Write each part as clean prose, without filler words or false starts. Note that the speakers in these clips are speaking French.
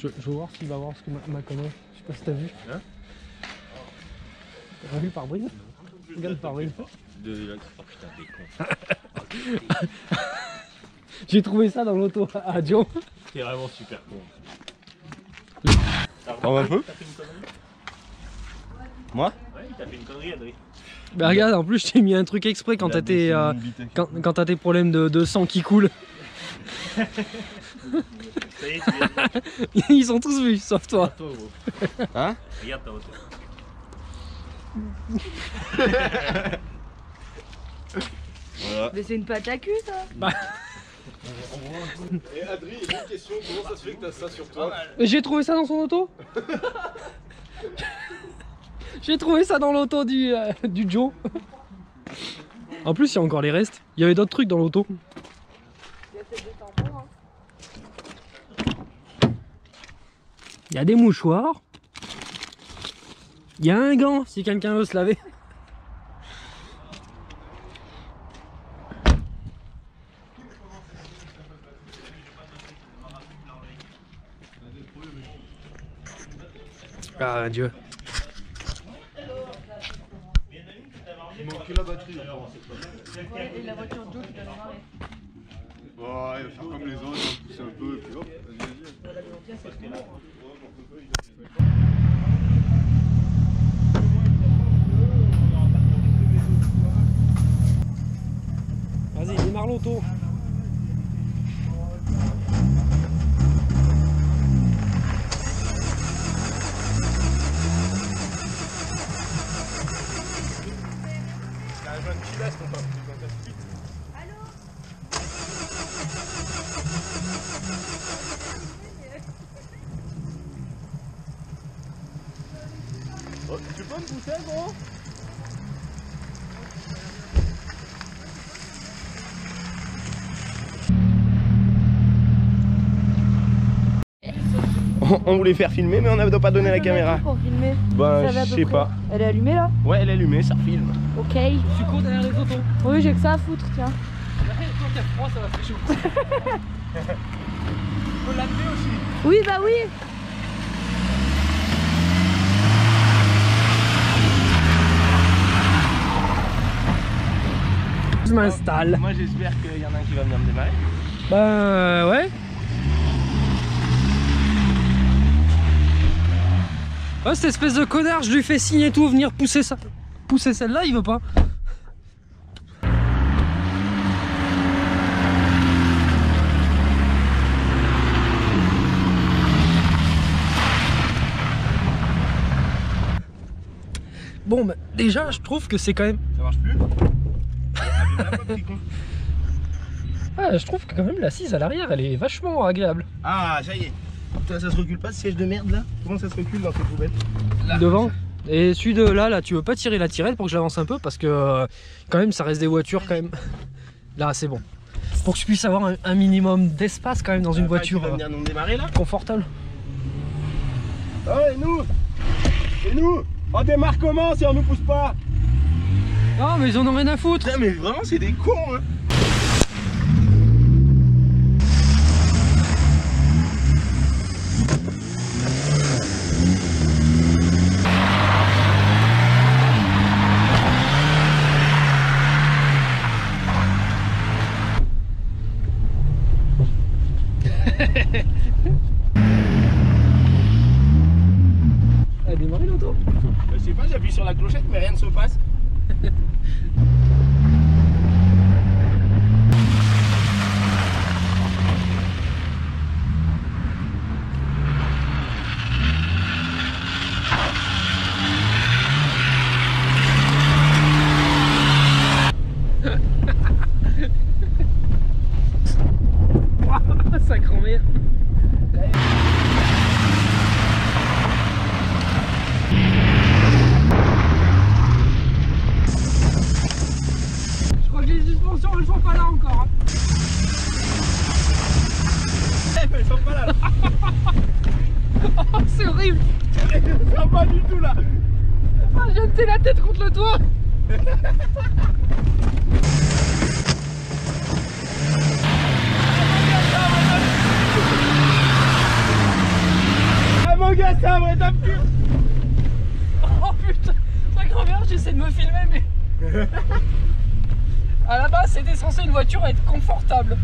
Je veux voir s'il va voir ce que ma connerie. Je sais pas si t'as vu. Hein? T'as vu le pare-brise? Regarde le pare-brise. Oh putain, t'es con. J'ai trouvé ça dans l'auto à Dion. T'es vraiment super con. T'en veux un peu? T'as fait une connerie? Moi? Ouais, t'as fait une connerie, Adrien. Bah regarde, en plus je t'ai mis un truc exprès quand t'as tes, quand t'as tes problèmes de sang qui coulent. Ça y est, tu viens de... Ils sont tous vus, sauf toi. Toi, gros. Hein? Regarde ta voiture. Voilà. Mais c'est une pâte à cul ça. Et Adri, une question, comment ça se fait que t'as ça sur toi? J'ai trouvé ça dans son auto. J'ai trouvé ça dans l'auto du Joe. En plus il y a encore les restes. Il y avait d'autres trucs dans l'auto. Il y a des mouchoirs. Il y a un gant si quelqu'un veut se laver. Ah Dieu. Il manquait la batterie. Ouais, et la voiture d'eau qui doit démarrer. Oh, il va faire comme les autres, il va pousser un peu et puis hop, Vas-y, démarre l'auto. tu peux me pousser, gros? On voulait faire filmer, mais on n'avait pas donné la caméra. Pour filmer. Ben, Ça va à je peu sais près. pas. Elle est allumée là? Ouais, elle est allumée, ça filme. Ok. Je suis con derrière les autos. Oui, j'ai que ça à foutre, tiens. Toi qui as froid, ça va faire chaud. Faut l'amener aussi. Oui, bah oui. Je m'installe. Moi j'espère qu'il y en a un qui va venir me démarrer. Bah ouais. Oh, cette espèce de connard, je lui fais signe et tout, venir pousser ça. Pousser celle-là, il veut pas. Bon, bah, déjà, je trouve que c'est quand même. Ça marche plus? Ah, je trouve que quand même l'assise à l'arrière, elle est vachement agréable. Ah, ça y est. Putain, ça se recule pas ce siège de merde là? Comment ça se recule dans ces poubelles? Là. Devant. Et celui de là, tu veux pas tirer la tirette pour que je l'avance un peu parce que quand même ça reste des voitures quand même. Là c'est bon. Pour que je puisse avoir un minimum d'espace quand même dans une voiture Tu vas venir nous démarrer là? confortable. Oh, et nous? Et nous? On démarre comment si on nous pousse pas? Non mais ils en ont rien à foutre. Putain, mais vraiment c'est des cons hein. Elle a démarré l'auto. Je sais pas, j'appuie sur la clochette mais rien ne se passe. Sa grand-mère. Je crois que les suspensions elles sont pas là encore. Elles sont pas là. Oh, c'est horrible. Elles sont pas du tout là. Ah, je viens de la tête contre le toit. gars, c'est un vrai tape-cul. Oh putain, ta grand-mère, j'essaie de me filmer, mais. À la base, c'était censé une voiture être confortable.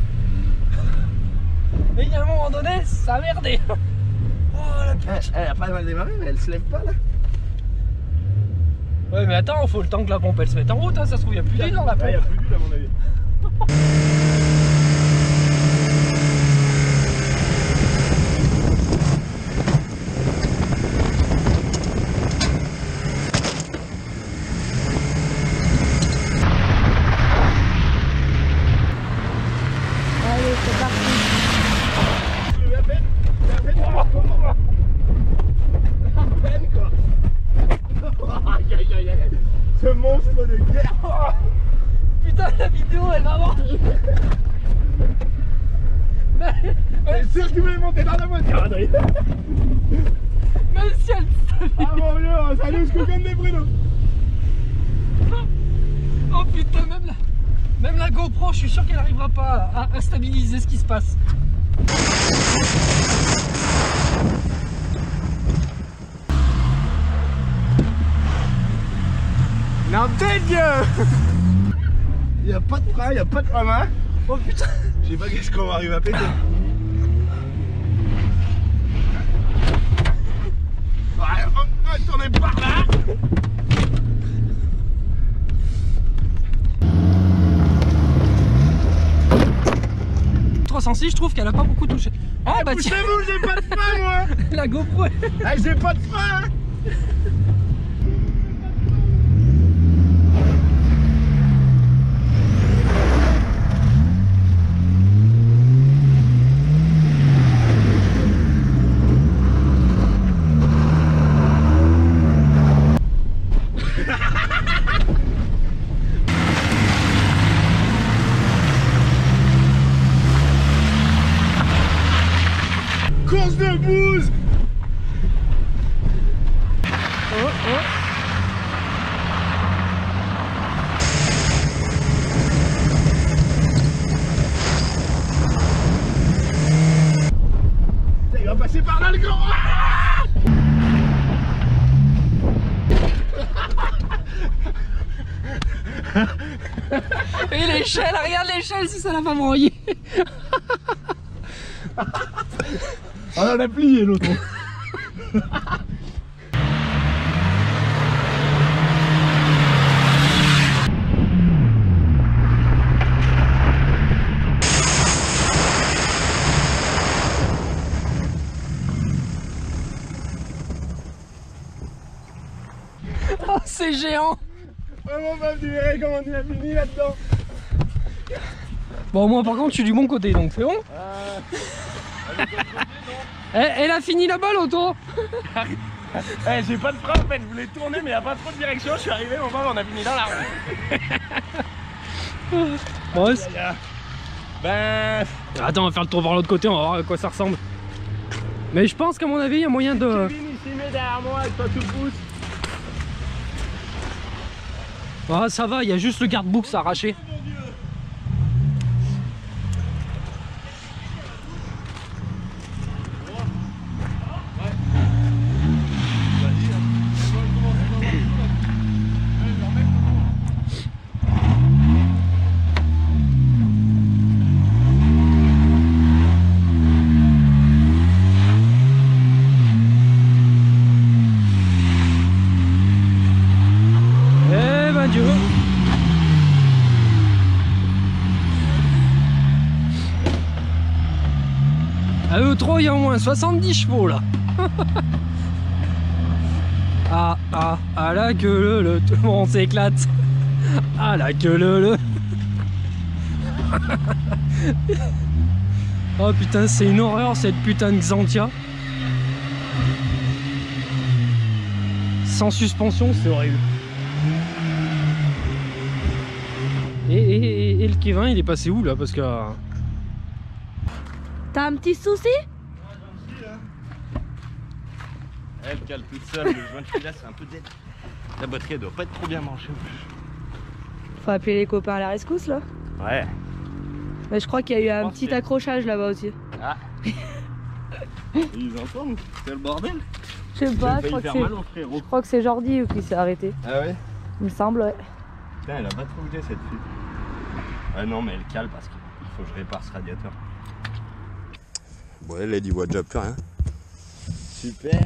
Mais il y a un moment donné, ça a merdé. Oh la putain. Elle a pas mal démarré, mais elle se lève pas là. Ouais, mais attends, faut le temps que la pompe elle se mette en route, hein. Ça se trouve, il n'y a plus d'huile dans la pompe. Il y a plus d'huile à mon avis. Allez, c'est parti. À peine quoi. Aïe aïe aïe aïe. Ce monstre de guerre. Putain, la vidéo elle va avoir. C'est sûr que tu voulais monter dans la voiture, Adrien. Même si elle. Ah mon dieu, ça nous coupe comme des Bruno. Oh putain, même la GoPro, je suis sûr qu'elle n'arrivera pas à stabiliser ce qui se passe. Non, dégueu. Il y a pas de frein, il y a pas de frein. Oh putain. Je sais pas qu'est-ce qu'on va arriver à péter. Ouais, on va tourner par là. 306, je trouve qu'elle a pas beaucoup touché. Oh bah tiens, Poussez-vous, j'ai pas de frein moi. la GoPro. Ah, j'ai pas de frein. Course de bouse. Il va passer par là le grand. Et l'échelle, regarde l'échelle si ça l'a pas broyé. On en a plié l'autre. Oh, c'est géant. Oh mon meuf, tu verrais comment tu as fini là-dedans. Bon, moi par contre, je suis du bon côté donc c'est bon. Elle a fini là-bas l'auto. Eh, j'ai pas de frein en fait, je voulais tourner mais y a pas trop de direction, je suis arrivé, mon papa on a fini dans la rue. Bon, Ben... attends, on va faire le tour vers l'autre côté, on va voir à quoi ça ressemble. Mais je pense qu'à mon avis, il y a moyen de... Kevin il s'y met derrière moi et toi tu le pousses. Ah, ça va, il y a juste le garde-boue à arracher. Dieu. À E3 il y a au moins 70 chevaux là. Ah la queue le, tout le monde s'éclate. Ah la queue le. Oh putain, c'est une horreur cette putain de Xantia. Sans suspension, c'est horrible. Et le Kevin, il est passé où là? Parce que... T'as un petit souci? Elle cale toute seule, le joint de filasse c'est un peu dead. La batterie elle doit pas être trop bien branchée. Faut appeler les copains à la rescousse là. Ouais. Mais je crois qu'il y a eu un petit accrochage là-bas aussi. Ah. Ils entendent, c'est le bordel. Je sais pas, je crois que c'est Jordi qui s'est arrêté. Ah ouais? Il me semble, ouais. Putain, elle a pas trop goûté cette fille. Ah non, mais elle cale parce qu'il faut que je répare ce radiateur. Bon, elle y voit déjà plus rien. Super.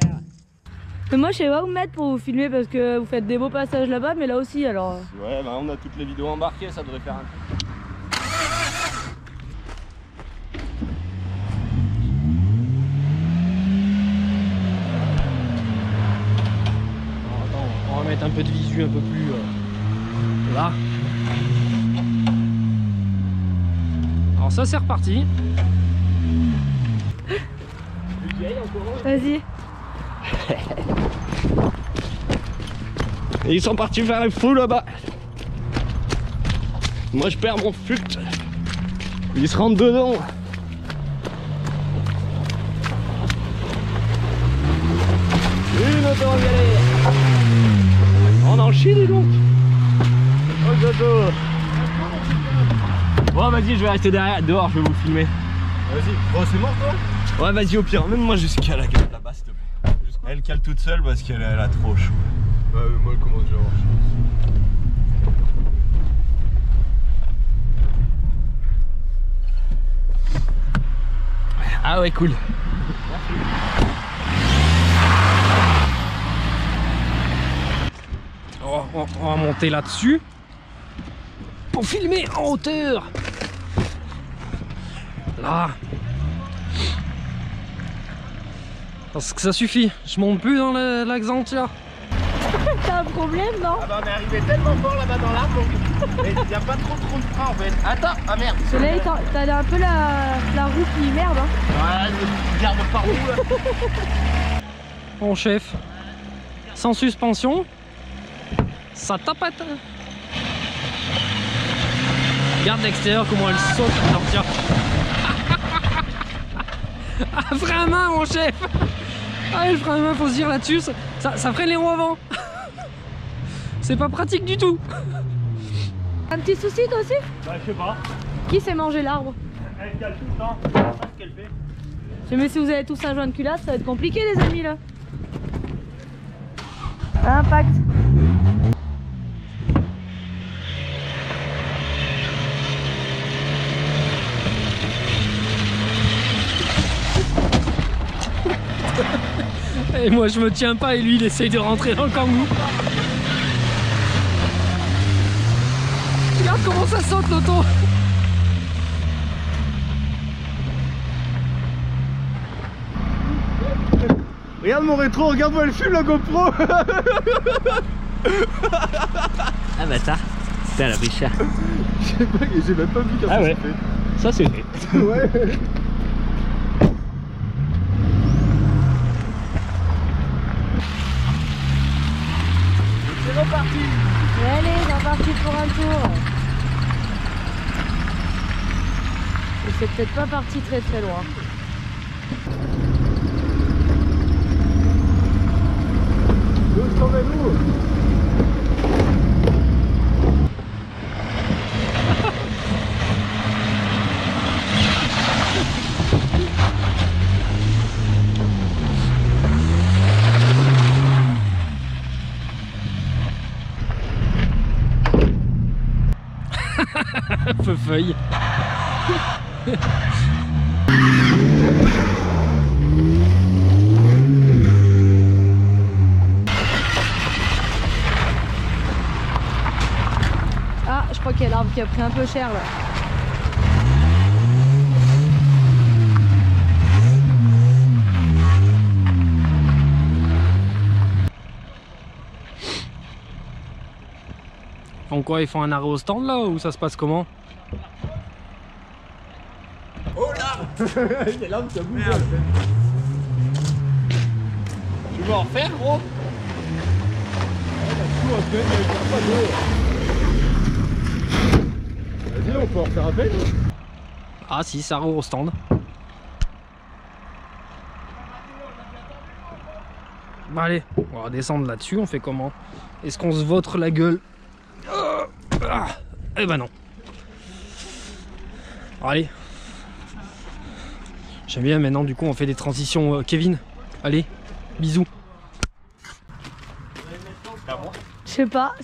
Mais moi je sais pas où me mettre pour vous filmer parce que vous faites des beaux passages là-bas, mais là aussi alors. Ouais, bah on a toutes les vidéos embarquées, ça devrait faire un. On va mettre un peu de visu un peu plus là. Alors ça c'est reparti. Vas-y. Et ils sont partis faire les fous là-bas. Moi je perds mon fut. Ils se rentrent dedans. Une auto en galère. On en chie dis donc. Oh Jojo. Bon vas-y, je vais rester derrière, dehors, je vais vous filmer. Vas-y. Bon, c'est mort toi? Ouais, vas-y, au pire, même moi jusqu'à la gueule là-bas, s'il te plaît. Elle cale toute seule parce qu'elle a trop chaud. Bah, moi, elle commence déjà à avoir chaud. Ah ouais, cool. On va monter là-dessus pour filmer en hauteur. Là. Parce que ça suffit, je monte plus dans la Xantia. T'as un problème, non? Ah bah on est arrivé tellement fort là-bas dans l'arbre, il n'y a pas trop de frein en fait. Attends, ah merde. Soleil, t'as un peu la roue qui merde, hein? Ouais, je garde par où là. Bon chef, sans suspension, ça tapette. Regarde l'extérieur comment elle saute la Xantia. Ah, frein à main mon chef. Ah, le frein à main, faut se dire là-dessus, ça freine les roues avant. C'est pas pratique du tout. Un petit souci toi aussi? Bah je sais pas. Qui s'est mangé l'arbre? Elle cale tout le temps, je sais pas ce qu'elle fait. Mais si vous avez tous un joint de culasse, ça va être compliqué les amis là. Impact. Et moi je me tiens pas et lui il essaye de rentrer dans le kangou. Regarde comment ça saute l'auto. Regarde mon rétro, regarde-moi le film la GoPro. Ah bah ça, c'était la bichère. Je sais pas, j'ai même pas vu comment Ah ouais. ça fait. Ça c'est vrai. Ouais. C'est reparti. Allez, c'est reparti pour un tour. Et c'est peut-être pas parti très très loin. Où est-ce qu'on est nous? Feu feuille. Ah, je crois qu'il y a l'arbre qui a pris un peu cher là. Ils font quoi? Ils font un arrêt au stand là ou ça se passe comment? Oh là. Il y a l'arbre qui a bougé en fait. Tu veux en faire gros? Tout en fait, il n'y a pas d'eau. Vas-y, on peut en faire appel. Ah si, ça arrête au stand. Bah allez, on va descendre là-dessus, on fait comment? Est-ce qu'on se vautre la gueule? Eh ben non. Allez. J'aime bien maintenant, du coup on fait des transitions Kevin. Allez, bisous. Je sais pas.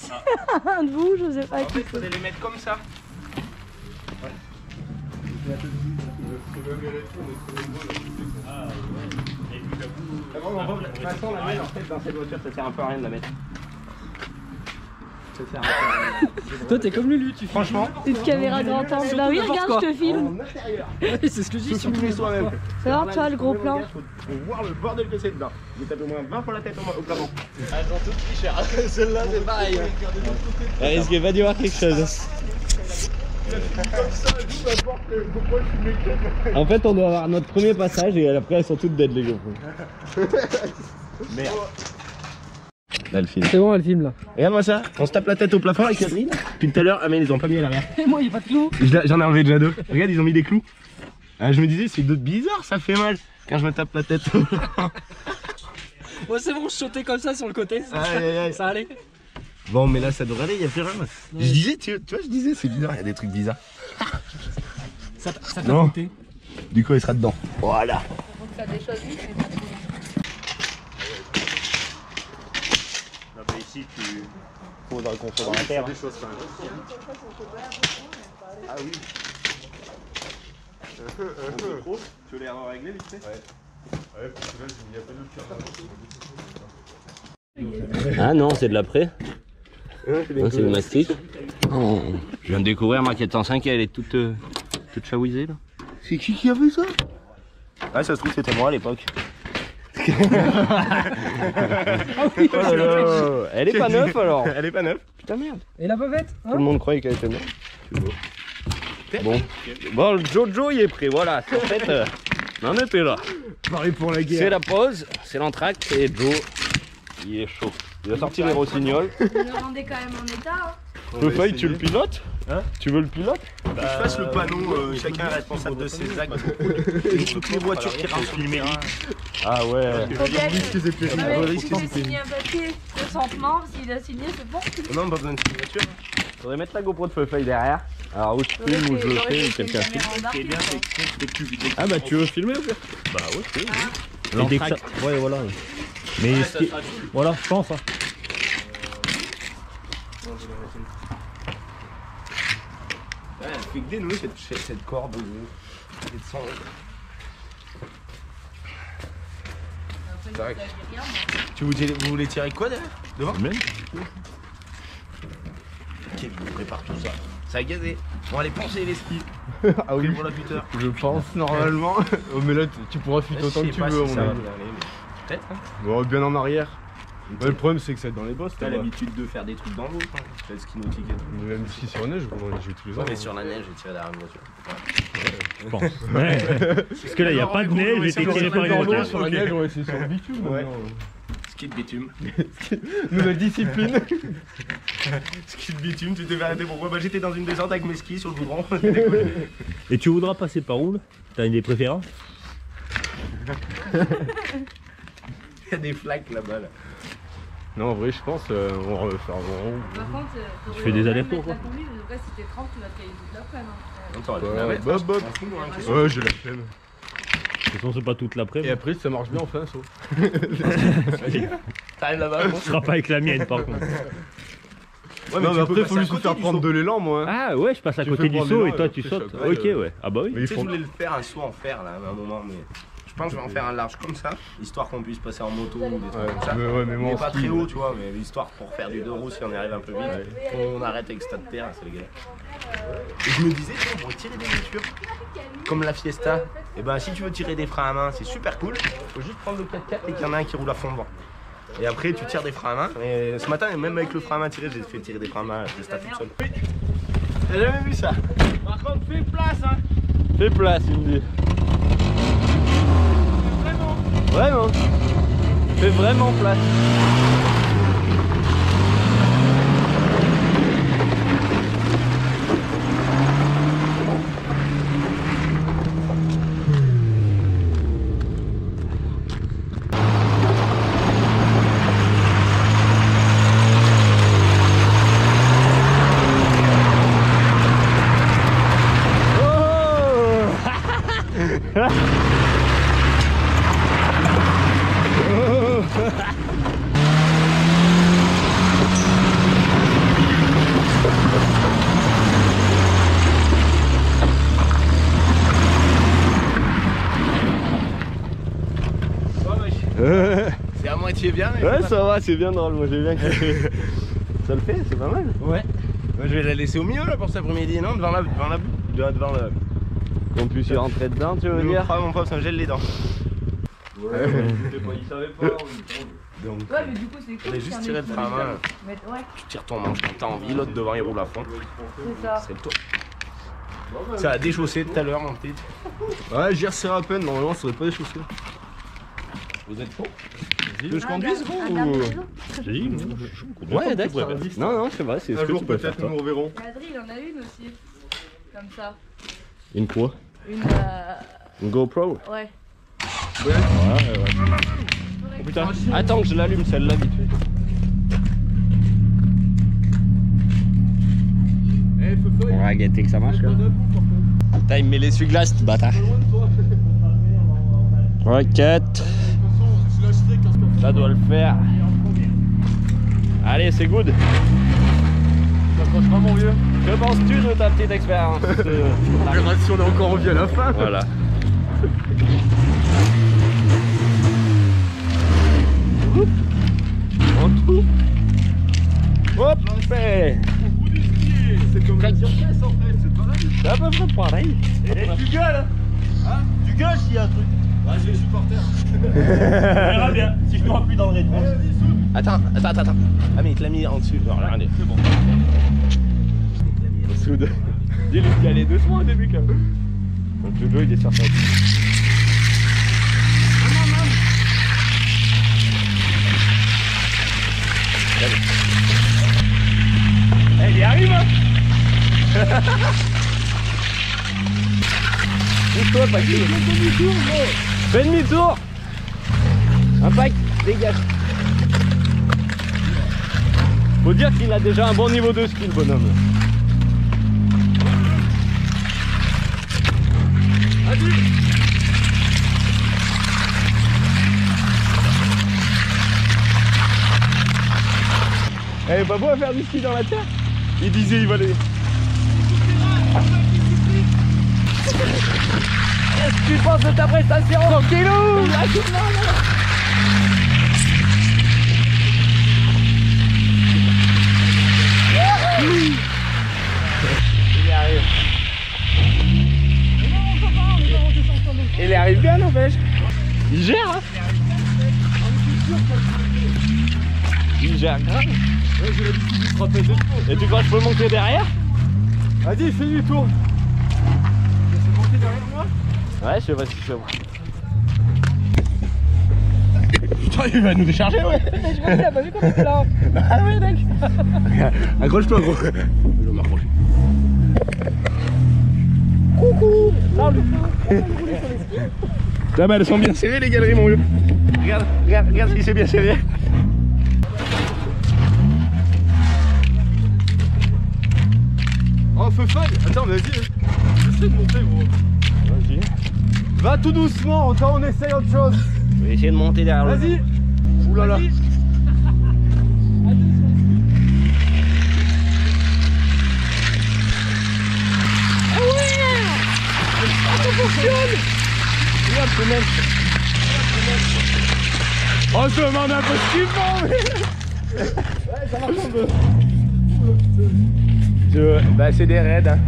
Un de vous, je sais pas En qui. fait, il faudrait les mettre comme ça. De toute façon, la mienne, en fait, dans cette voiture, ça sert un peu à rien de la mettre. Ça sert un peu à rien. Toi, t'es comme Lulu, tu filmes. Franchement, Une caméra grand angle. Bah oui, n'importe regarde, quoi. je te filme. en intérieur. Ouais, c'est ce que je dis. Faut Surtout filmer soi-même. Ça va, tu vois, le gros plan. Faut voir le bordel que c'est dedans. J'ai tapé au moins 20 fois la tête au plafond. Elles sont toutes plus chères. Celle-là, c'est pareil. Elle risquait pas d'y voir quelque chose. Comme ça, je m'apporte pourquoi je suis mécanique. En fait, on doit avoir notre premier passage et après, elles sont toutes dead, les GoPro. Merde. Là, le film. C'est bon, elle filme là. Regarde-moi ça, on se tape la tête au plafond avec Catherine. Puis tout à l'heure, ah mais ils ont pas mis à l'arrière. Et moi, il n'y a pas de clous. J'en ai enlevé déjà 2. Regarde, ils ont mis des clous. Ah, je me disais, c'est bizarre, ça fait mal quand je me tape la tête. Ouais, c'est bon, je sautais comme ça sur le côté. Aïe, aïe, aïe. Ça allait. Bon, mais là, ça devrait aller, il y a plus rien. Je disais, tu vois, je disais, c'est bizarre, il y a des trucs bizarres. Ça t'a Non. coûté. Du coup, il sera dedans. Voilà. Ici, tu. Faudra qu'on soit dans la terre. Ah oui. Tu veux les avoir réglés vite fait? Ouais. Ah non, c'est de l'après. Non, c'est le mastic. Oh. Je viens de découvrir ma 405, elle est toute chaouisée là. C'est qui a fait ça? Ah, ça se trouve, c'était moi à l'époque. Oh là là. Elle est pas neuve alors. Elle est pas neuve. Putain merde. Et la bavette hein? Tout le monde croyait qu'elle était neuve. Bon. Bon, le Jojo il est prêt, voilà. En fait, on en était là. Pareil pour la C'est la pause, c'est l'entracte et Joe, il est chaud. Il a sorti les rossignols. Vous le rendez quand même en état. Feuille, tu le pilotes? Hein? Tu veux le pilote? Je fasse le panneau, chacun est responsable de ses actes. Et toutes les voitures qui rentrent sur le numérique. Ah ouais. Il faut signer un papier consentement. S'il a signé, c'est bon. Non, pas besoin de signature. Faudrait mettre la GoPro de Feuille derrière. Alors où je filme, où je le fais, ou quelqu'un filme. Ah bah tu veux filmer ou quoi? Bah ouais, je fais. L'entracte. Ouais, voilà. Mais voilà, je pense. Hein. Ouais, elle fait que des nœuds cette corde. Cette sang. Vous voulez tirer quoi derrière? Devant? Même. Ok, on prépare tout ça. Ça a gazé. Bon, allez, pensez les skis. Ah oui, Pour la future. je pense normalement. Oh, mais là, tu pourras fuiter autant que tu veux. Si ça va bien aller, mais peut-être. Hein. Bon, bien en arrière. Ouais, le problème, c'est que ça va être dans les bosses. T'as l'habitude de faire des trucs dans l'eau, hein. Tu fais le ski nautique et tout. Même si sur la neige, on joue tous les ans. Ouais, mais sur la neige, j'ai tiré derrière une voiture. Je pense. Ouais. Parce que là, il n'y a pas de neige, j'ai été tiré par une voiture. Sur la neige, on va essayer sur le bitume. Ouais. Ski de bitume. Nouvelle discipline. Ski de bitume, tu t'es fait arrêter pourquoi? Bah, j'étais dans une descente avec mes skis sur le goudron. Et tu voudras passer par où là? T'as une des préférences? Il y a des flaques là-bas. Là. Non, en vrai, je pense on va faire un rond. Par contre, Tu fais des allers-retours, quoi. La combi, en tout cas, si t'es 30, tu vas te caler toute l'après-midi. T'aurais pu la mettre, Bob, hein, Bob. je m'en fous, moi, hein, Ouais, j'ai la flemme. De toute façon, c'est pas toute l'après. Et après, si ça marche bien, on fait un saut. T'arrives là-bas, bon. Ce sera pas avec la mienne, par contre. Ouais, Non, mais tu après, peux faut passer juste à me faire côté du prendre saut. de l'élan, moi. Ah ouais, je passe à Tu côté fais du prendre saut l'élan et toi et tu tu sautes. choques. Ok, ouais. Ah bah oui. Tu sais, je voulais le faire un saut en fer là, à un moment, mais je pense que je vais en faire un large comme ça, histoire qu'on puisse passer en moto ou des trucs comme ça. mais moi, Mais en pas ski, très haut, tu vois, mais histoire pour faire du 2 roues si on y arrive un peu vite. On arrête avec stade de terre, c'est les gars. Et je me disais, tiens, on pourrait tirer des voitures comme la Fiesta. Et ben, si tu veux tirer des freins à main, c'est super cool. Faut juste prendre le 4x4 et qu'il y en a un qui roule à fond devant. Et après, tu tires des freins à main. Et ce matin, même avec le frein à main tiré, j'ai fait tirer des freins à main à la Fiesta toute seule. T'as jamais vu ça? Par contre, fais place, hein. Fais place, il me dit. Vraiment. Fais vraiment place. C'est à moitié bien. Ouais, ça va, c'est bien drôle. Moi, j'ai bien kiffé. Ça le fait, c'est pas mal. Ouais. Moi, je vais la laisser au milieu là pour cet après-midi, non? Devant le. Qu'on puisse y rentrer dedans, tu veux dire? Mon pote, ça me gèle les dents. Ouais, il savait pas. Donc, Ouais, mais du coup, c'est cool. j'ai juste tiré le frein à main. Ouais, Tu tires ton manche quand t'as envie, l'autre devant il roule à fond. c'est ça. C'est le tour. Ça a déchaussé tout à l'heure, mon petit. Ouais, j'y resserre à peine, normalement ça serait pas déchaussé. Vous êtes trop? Tu veux que je conduise gros J'ai dit, Ouais, d'accord. Non, non, c'est vrai, c'est ce Un que jour tu peux faire, peut-être nous toi. reverrons. Adri, il en a une aussi. Comme ça. Une quoi? Une. Une GoPro? Ouais. Oh putain, attends que je l'allume celle-là vite fait. On va gâter que ça marche quoi. Putain, il me met l'essuie-glace, ce bâtard. Roquette. Ça doit le faire. Allez, c'est good. Franchement mon vieux. Que penses-tu de ta petite expérience? On verra si on est encore en vie à la fin. Voilà. En tout. Hop, fait. C'est comme la surface en fait, c'est pareil. C'est à peu près pareil. Et tu gueules hein? Tu gueules s'il y a un truc. Vas-y les supporters. On verra bien si je ne rentre plus dans le rythme. Attends. Ah, mais il te l'a mis en dessus. Alors, regardez. C'est bon. Soude. Dis-lui d'y aller doucement au début quand même. Donc le jeu il est sorti. Elle y arrive hein. Pousse-toi Paquet. Fais demi-tour. Un pack, dégage. Faut dire qu'il a déjà un bon niveau de ski le bonhomme. Eh, pas beau à faire du ski dans la terre. Il disait il va aller. Qu'est-ce que tu penses de ta prestation? Tranquillou. Il y arrive. Il y arrive bien n'empêche. Il gère hein. Il gère grave. Ouais, j'ai l'habitude de se rappeler de tout. Et tu crois que je peux monter derrière? Vas-y, fais du tour. C'est monté derrière moi? Ouais, je sais pas si c'est vrai. Putain, il va nous décharger, ouais. Il a pas vu qu'on était là. Ah ouais, mec. Accroche-toi, gros. Je vais m'accrocher. Coucou. Là, bah, elles sont bien serrées, les galeries, mon vieux. Regarde si c'est bien serré. Oh, feu faille. Attends, vas-y. J'essaie de monter, gros. Vas-y. Va tout doucement, autant on essaye autre chose. Je vais essayer de monter derrière le. Vas-y. Oulala. On se demande un peu ce qu'ils font, mais... Ouais, ça marche un peu. Bah, c'est des raids, hein.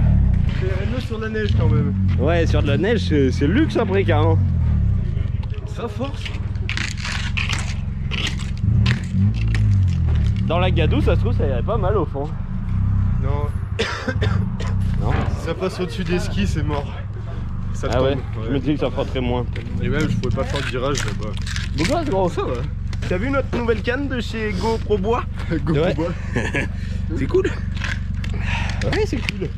C'est mieux sur la neige quand même. Ouais, sur de la neige, c'est le luxe après carrément. Ça force. Dans la Gadou, ça se trouve, ça irait pas mal au fond. Non. Non? Si ça passe au-dessus des skis, c'est mort. Ça Ah tombe. ouais, je me dis que ça frotterait moins. Et même, je pouvais pas faire de virage là-bas. Pourquoi gros? Ça va. T'as vu notre nouvelle canne de chez GoPro Bois? Ouais. C'est cool. Ouais, c'est cool.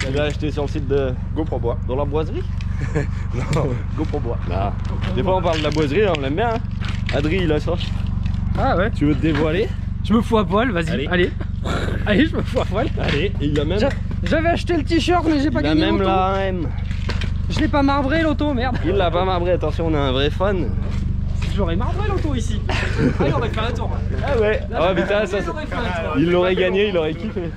Tu l'as acheté sur le site de GoPro Bois. dans la boiserie? Non, GoPro Bois. Bah, des fois on parle de la boiserie, on l'aime bien. Hein. Adri, il a ça. Ah ouais. Tu veux te dévoiler? Je me fous à poil, vas-y. Allez. Allez. Allez, je me fous à poil. Allez, et il a même, J'avais acheté le t-shirt, mais j'ai pas il a gagné même l'auto. la AM. Je l'ai pas marbré l'auto, merde. Il l'a pas marbré, attention, on a un vrai fan. J'aurais marbré l'auto ici. Ah, il aurait fait un tour. Ah ouais, Là, oh putain, ça, il aurait fait un tour. il l'aurait gagné, il aurait kiffé.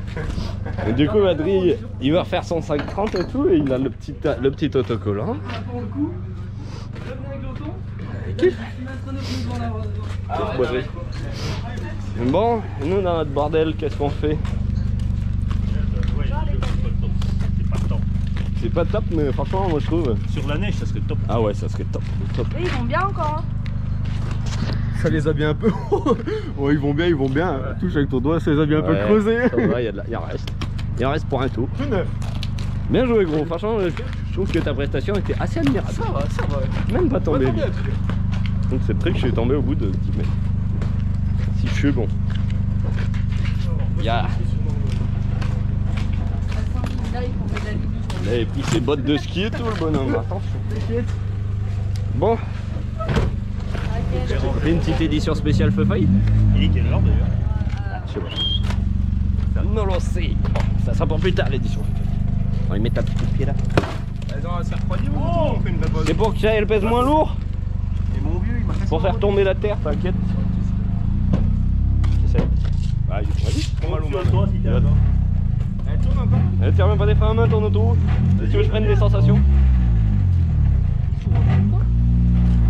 Et du coup, Adri, il va refaire son 530 et tout, et il a le petit autocollant. Ah, pour le coup, je venais avec l'auto. Bon, nous dans notre bordel, qu'est-ce qu'on fait? C'est pas top. C'est pas top, mais franchement, moi je trouve. Sur la neige, ça serait top. Ah ouais, ça serait top. Top. Oui, ils vont bien encore. Hein. Ça les a bien un peu. Oh, ils vont bien, ils vont bien. Touche avec ton doigt, ça les a bien un peu creusés. Ça va, il en reste. Il en reste pour un tour. Tout neuf. Bien joué, gros. Franchement, je trouve que ta prestation était assez admirable. Ça va. Même pas tombé. Pas tombé, Donc c'est vrai que je suis tombé au bout de 10 mètres. Si je suis bon. Ya. Il avait pris ses bottes de ski et tout, le bonhomme. Attention. Bon. On fait une petite édition spéciale feu faille. Il est quelle heure d'ailleurs? Je sais pas. Non, l'on sait. Bon, ça sera pour plus tard l'édition. On va y mettre ta petite pied là. Attends, ça refroidit ou on fait une vraie pause? C'est pour que ça elle pèse moins lourd. Et mon vieux, il m'a fait Pour faire tomber la terre, t'inquiète. J'essaie. Vas-y, vas-y. Toi, si t'es là-bas. Elle tourne encore? Elle tire même pas des freins à main ton auto. Si tu veux que je prenne des sensations.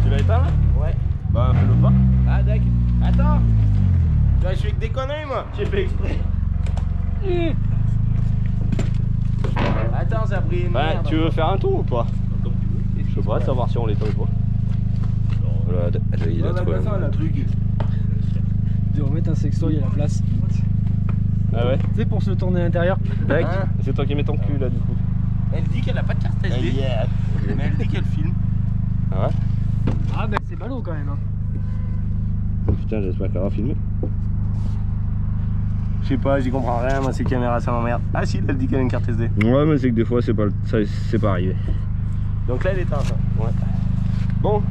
Tu l'as éteint là? Ouais. Bah fais-le pas. Ah, d'accord. Attends. Je fais que des conneries, moi. J'ai fait exprès. Attends, ça a pris une Ouais, merde. tu veux faire un tour ou pas? Je sais pas, savoir si on l'éteint ou pas. Voilà, il a trouvé. Attends, le truc. Tu vas mettre un sextoy à la place. Ah ouais? Tu sais, pour se tourner à l'intérieur. Tac. Hein? C'est toi qui mets ton cul là du coup. Elle dit qu'elle a pas de carte SD. Mais elle dit qu'elle filme. Ah ouais? Ah, ben c'est ballot quand même. Hein. Oh putain, j'espère qu'elle va filmer. Je sais pas, j'y comprends rien, moi ces caméras ça m'emmerde. Ah si, elle dit qu'elle a une carte SD. Ouais, mais c'est que des fois c'est pas arrivé. Donc là elle est éteinte. Ouais. Bon,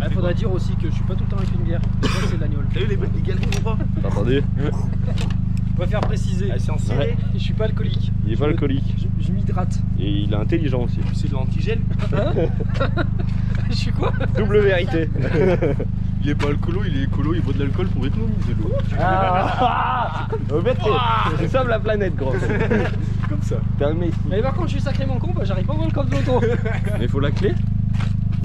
Il faudra dire aussi que je suis pas tout le temps avec une bière. Des fois, c'est de l'agnole. T'as vu les galets ou pas? t'as entendu? Je préfère préciser. Elles sont serrées. Ouais. Je suis pas alcoolique. Il est pas alcoolique. Je m'hydrate. Et il est intelligent aussi. C'est de l'antigel. Je suis quoi? Double vérité. Il est pas alcoolo, il est écolo, il boit de l'alcool pour économiser l'eau. Au fait, tu sauves la planète, gros. Comme ça. T'es un messie. Mais par contre, je suis sacrément con, bah, j'arrive pas à ouvrir le coffre de l'auto. Mais faut la clé.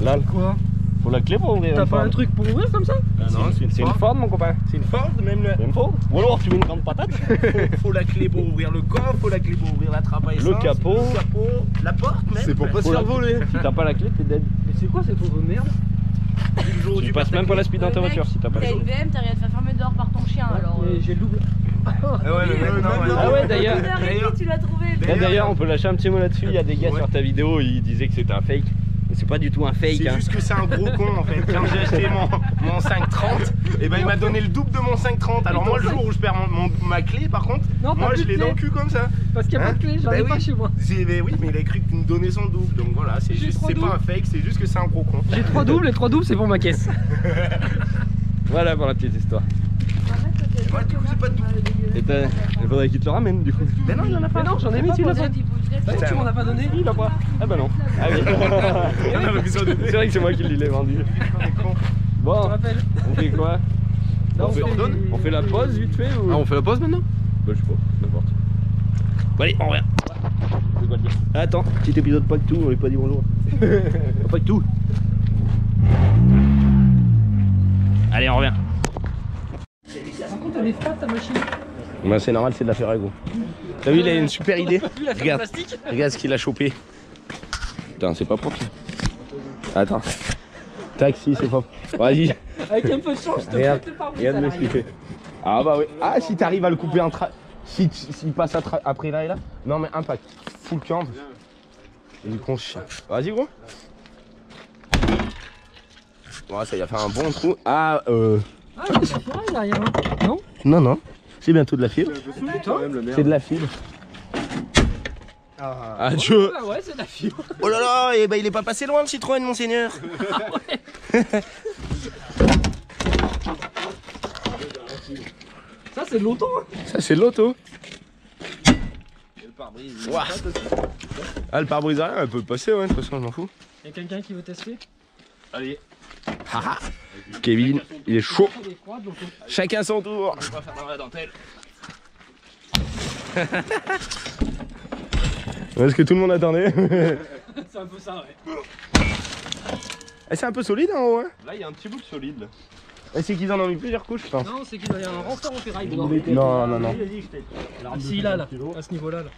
Là, Quoi? faut la clé pour ouvrir. T'as une pas Ford. un truc pour ouvrir comme ça? Ah non, C'est une Ford, mon copain. C'est une Ford, même le. C'est une Ford. Ou alors tu mets une grande patate. Faut la clé pour ouvrir le coffre, faut la clé pour ouvrir la trappe à essence, capot. le capot, la porte même. C'est pour pas se Faut faire la- voler. Si t'as pas la clé, t'es dead. Mais c'est quoi cette pauvre merde? Le jour où Tu passes même pas la speed dans ta voiture si t'as pas la T'as clé. une VM, t'arrives à te faire fermer dehors par ton chien alors. Et j'ai le double. Ah ouais, mais maintenant, Ah ouais, d'ailleurs. Tu l'as trouvé. Et d'ailleurs, on peut lâcher un petit mot là-dessus. Il y a des gars Ouais. sur ta vidéo, ils disaient que c'était un fake. Mais c'est pas du tout un fake. C'est Hein. juste que c'est un gros con en fait. Quand j'ai acheté mon 530, et ben il m'a donné le double de mon 530. Alors moi le jour où je perds ma clé par contre, Non, moi pas je de l'ai clé. dans le cul comme ça. Parce qu'il y a pas Hein de clé, j'en Bah ai oui. pas chez moi. Mais oui, mais il a cru que tu me donnais son double. Donc voilà, c'est J'ai juste, trois c'est pas un doubles. fake, c'est juste que c'est un gros con. J'ai 3 doubles, les 3 doubles c'est pour ma caisse. Voilà pour la petite histoire. Moi du coup j'ai pas de double. Et il faudrait qu'il te le ramène du coup. Mais non, il y en a pas. Mais non, j'en ai mis, tu l'as pas. Putain, Tu m'en as pas donné? Il a pas. Ah bah non. Ah oui. On avait besoin de C'est vrai que c'est moi qui l'ai vendu. On est con. Je Bon, te rappelle. on fait quoi? Là, On fait la pause vite fait ou... Ah, on fait la pause maintenant? Bah je sais pas, n'importe. Bon allez, on revient. C'est quoi le dire? Attends, petit épisode pas que tout, on lui pas dit bonjour. Pas que tout. Allez, on revient. Par contre, elle est fat ta machine. Bah c'est normal, c'est de la Ferrago. T'as vu, il a une super idée. Vu la Regarde, plastique. regarde ce qu'il a chopé. Putain, c'est pas propre. Attends. Tac, si, c'est propre. Vas-y. Avec un peu de chance, je te Regarde, fais le pare-brise. regarde ce qu'il fait. Ah bah oui. Ah, si t'arrives à le couper en s'il passe après là et là. Non mais impact. Full camp. Il est con chien. Vas-y gros. Ouais, ça y a fait un bon trou. Ah, mais c'est pareil derrière. Hein. Non? Non, non. C'est bientôt de la fibre. C'est C'est de la fibre. Ah Dieu. Ah ouais, c'est de la fibre. Oh là là, et bah il est pas passé loin le Citroën, monseigneur. Ça, c'est de l'auto. Hein. Ça c'est de l'auto. Ouah. Ah le pare-brise arrière, elle peut passer, ouais, de toute façon je m'en fous. Y'a quelqu'un qui veut tester? Allez. Kevin, il est chaud. Il est froid de l'auto. Chacun son tour. On va faire dans la dentelle. Est-ce que tout le monde attendait? C'est un peu ça, ouais. Eh, c'est un peu solide en haut, hein. Là, il y a un petit bout de solide. Là. Et c'est qu'ils en ont mis plusieurs couches, je pense. Non, c'est qu'il y a un renfort en ferraille dedans. Non, non, non. Ici, là, à ce niveau-là. Là.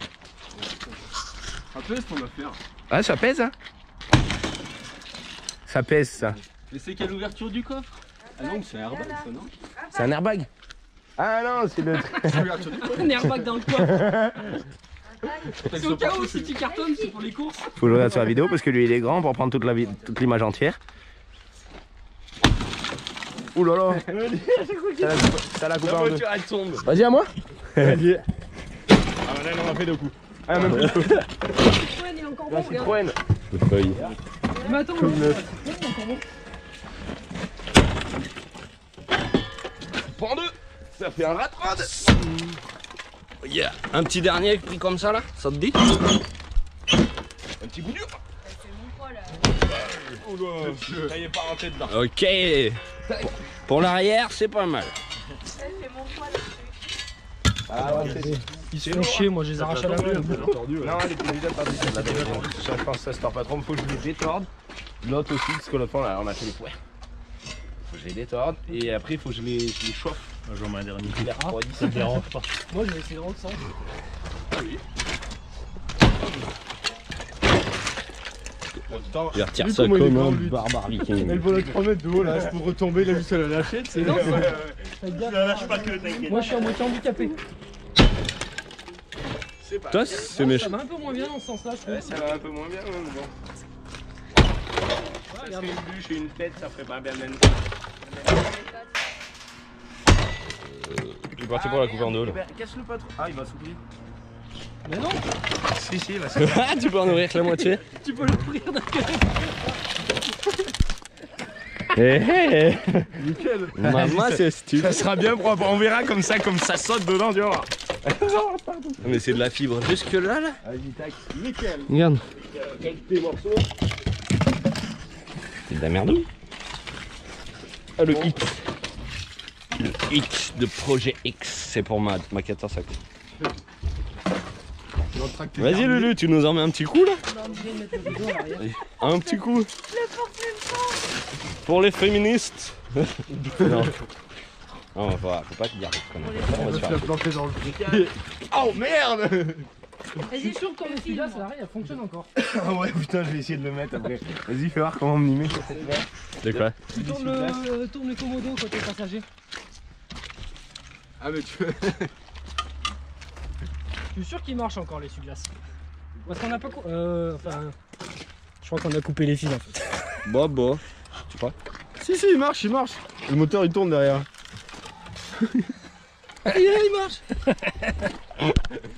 Ça pèse ton affaire. Ah, ça pèse, hein. Ça pèse, ça. Mais c'est quelle ouverture du coffre? Ah non, c'est un airbag ça, non? C'est un airbag. Ah non, c'est le... C'est l'ouverture du coffre. Un airbag dans le coin. C'est au cas où si tu cartonnes, c'est pour les courses. Faut que je regarde sur la vidéo parce que lui il est grand pour prendre toute l'image entière. Ouh là là. Ça la coupe en deux. elle tombe. Vas-y à moi. Vas-y. Ah bah là, on en a fait deux coups. Ah, même plus. Citroën est encore bon, La regarde. Citroën. Mais attends, Comme neuf. c'est encore bon. Prends deux. Ça fait un rat rod. Yeah. Un petit dernier pris comme ça là, ça te dit? Un petit coup dur. Oh là, monsieur. Ça y est pas rentré dedans. Ok. Pour l'arrière, c'est pas mal. Ah ouais, c'est... Ils se font chier, moi je les arrache à la main. Non, elle était déjà partie celle-là. Je pense que ça se tord pas trop, faut que je les détorde. L'autre aussi, parce que l'autre fois là, on a fait les poires. Faut que je les détorde et après il faut que je les chauffe. J'en mets un dernier. Je les refroidis. Ça te dérange pas. Moi je vais essayer de rendre ça. Il retire ça comme un barbare viking. Elle vole à 3 mètres de haut là, pour retomber, il a vu ça la lâcher, c'est Non, faites gaffe. Moi je suis en moitié handicapé. Toi, c'est Ça méchant. va un peu moins bien dans ce sens-là, je trouve. Ouais, ça va un peu moins bien, mais bon. Parce qu'une bûche et une tête, ça ferait pas bien même. Je suis parti pour la couper en deux là. Casse-le pas trop. Ah, il va s'ouvrir. Mais non, Si, si, il va s'ouvrir. Ah, tu peux en ouvrir que la moitié. tu peux l'ouvrir d'un côté. Hé nickel. Maman, c'est stupide. Ça sera bien propre. On verra comme ça saute dedans, tu vois. Mais c'est de la fibre jusque là là. Vas-y, tac. Nickel. Regarde. Quelques morceaux. C'est de la merde. Ah, le hit. Le hit de Projet X, c'est pour ma 14 à coup. Vas-y Lulu, tu nous en mets un petit coup là. Un petit coup. Pour les féministes. Non. Non, faut pas te dire. On va se faire. planté dans le fric. Oh merde. Vas-y, sûr que comme celui-là, ça arrive, elle fonctionne encore. Ah ouais, putain, je vais essayer de le mettre après. Vas-y, fais voir comment on m'y met. De quoi? Tu tournes le commodo côté passager. Ah mais tu... Je suis sûr qu'il marche encore les essuie-glaces. Parce qu'on a pas enfin, je crois qu'on a coupé les fils en fait. Bon. Tu crois? Si, il marche, il marche. Le moteur il tourne derrière. Il marche.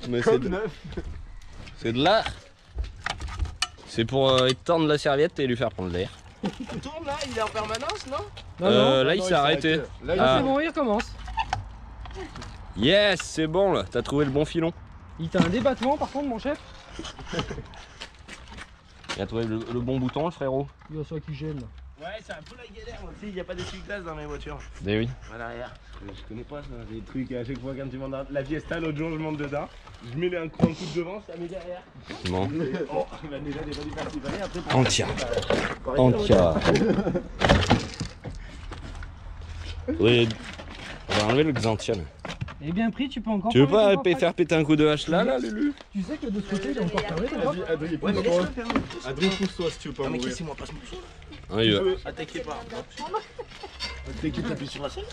Mais Comme neuf. c'est de là. C'est pour étendre la serviette et lui faire prendre l'air. Il tourne là, il est en permanence, non? Là il s'est arrêté. Là, il Ah, Ah. c'est bon, il recommence. Yes, c'est bon là. T'as trouvé le bon filon. Il t'a un débattement par contre, mon chef. Il a trouvé le bon bouton, le frérot. Il y a ça qui gêne. Ouais, c'est un peu la galère. Tu sais, il n'y a pas d'essuie-glace dans mes voitures. Eh oui. À l'arrière. Je connais pas ça, des trucs à chaque fois quand tu montes dans la Fiesta, l'autre jour je monte dedans, je mets un coup de devant, ça met derrière. Bon. Oh, il va déjà des pas du parti, après. Entière. Entière. Oui. On va enlever le Xantia là. Et bien pris, tu peux encore. Tu veux parler pas de toi, faire péter un coup de hache là, Lulu? Tu sais que de ce côté, il est encore fermé, d'accord. Adrien, Ouais, mais laisse-le faire. Adrien, pousse-toi si tu veux pas Non, mais mourir. cassez-moi pas ce morceau là. Ah, il va. Attaquez pas. Attaquez, t'appuies sur la selle.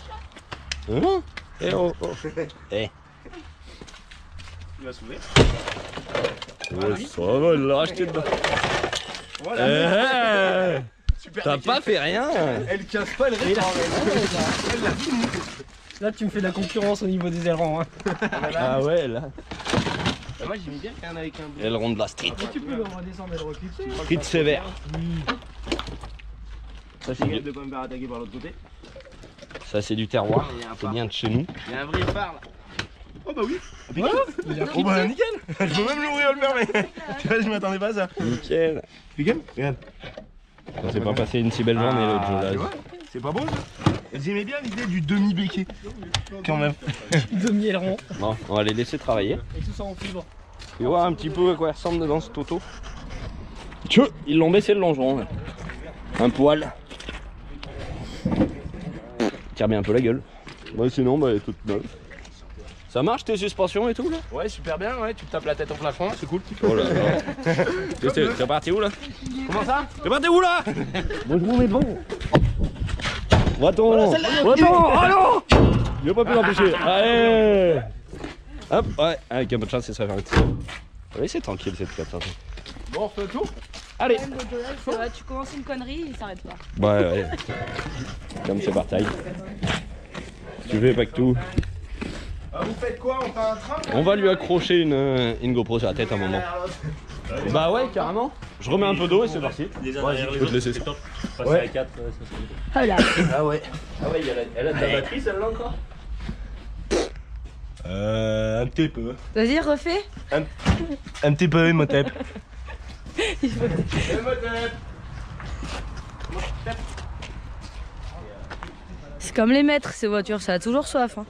Hein? Eh oh. Eh. Il va s'ouvrir. Ouais, ça va, il l'a racheté dedans. Voilà. Eh, t'as pas fait rien. Elle casse pas le rythme. Là, tu me fais de la concurrence au niveau des ailerons. Hein. Ah ouais, là. Moi j'aimais bien qu'il y en ait avec un bout. Elle ronde la street. Et tu peux le redescendre et le reclipser. Street sévère. Ça, J'ai gaffe de pas me faire attaquer par l'autre côté. c'est du terroir. Il y a un C'est phare. bien de chez nous. Il y a un vrai phare là. Oh bah oui. Oh bah nickel. Je peux même l'ouvrir le fermer. Tu vois, je m'attendais pas à ça. Nickel. Nickel. Regarde. On s'est pas passé une si belle journée l'autre jour Tu là. vois, c'est pas beau ça. J'aimais bien l'idée du demi-béquet. Quand même. Demi-aileron. Bon, on va les laisser travailler. Et tout ça en fibre. Tu vois un petit peu à quoi il ressemble dedans ce toto. Tchou, ils l'ont baissé le longeron. Là. Un poil. Tire bien un peu la gueule. Ouais, sinon, bah, elle est toute neuve. Ça marche tes suspensions et tout là? Ouais, super bien, ouais, tu te tapes la tête au plafond, c'est cool. Oh là là. T'es parti où là? Comment ça? T'es parti où là? Bonjour mais bon. Va-t'en. Va-t'en. Oh non. Il a pas pu l'empêcher. Allez. Hop, ouais, avec un peu de chance, ça va faire un petit. Oui, c'est tranquille cette 4. Bon, on refait le tour? Allez. Tu commences une connerie, il s'arrête pas. Ouais, ouais. Comme c'est par taille. Si tu veux pas que tout. Vous faites quoi? On fait un train? On va lui accrocher une GoPro sur la tête à un moment. Bah ouais, carrément. Je remets un peu d'eau et c'est parti. Les uns Ouais, derrière je les peux te autres, laisser c'est ça. top. Passer à 4, ça serait bien. Ah là. Ah ouais. Ah ouais, elle a de la batterie celle-là encore? Un petit peu. Vas-y, refais. Un petit peu, Imhotep. C'est comme les maîtres, ces voitures, ça a toujours soif. Hein.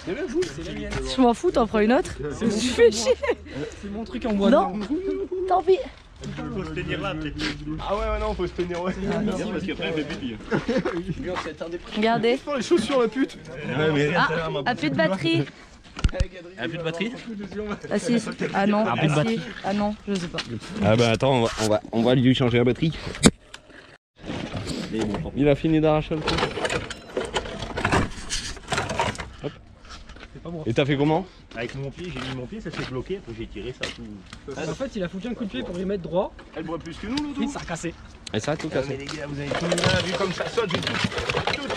Je m'en fous, t'en prends une autre. Tu fais chier. C'est mon truc en bois. Non, tant pis. Faut se tenir là, peut-être. Ah ouais, non, faut se tenir, ouais. Parce qu'après, elle fait pipi. Regardez. Oh, les chaussures, la pute. Ah, plus de batterie. Elle a plus de batterie? Ah si. Ah non. Ah, si. Ah non, je sais pas. Ah bah attends, on va lui changer la batterie. Il a fini d'arracher le truc. Hop. Et t'as fait comment? Avec mon pied, j'ai mis mon pied, ça s'est bloqué, après j'ai tiré ça tout. En fait, il a foutu un coup de pied pour lui mettre droit. Elle boit plus que nous, l'autre. Et ça a cassé. Et ça a tout Mais cassé. les gars, vous avez tout vu comme ça saute, j'ai tout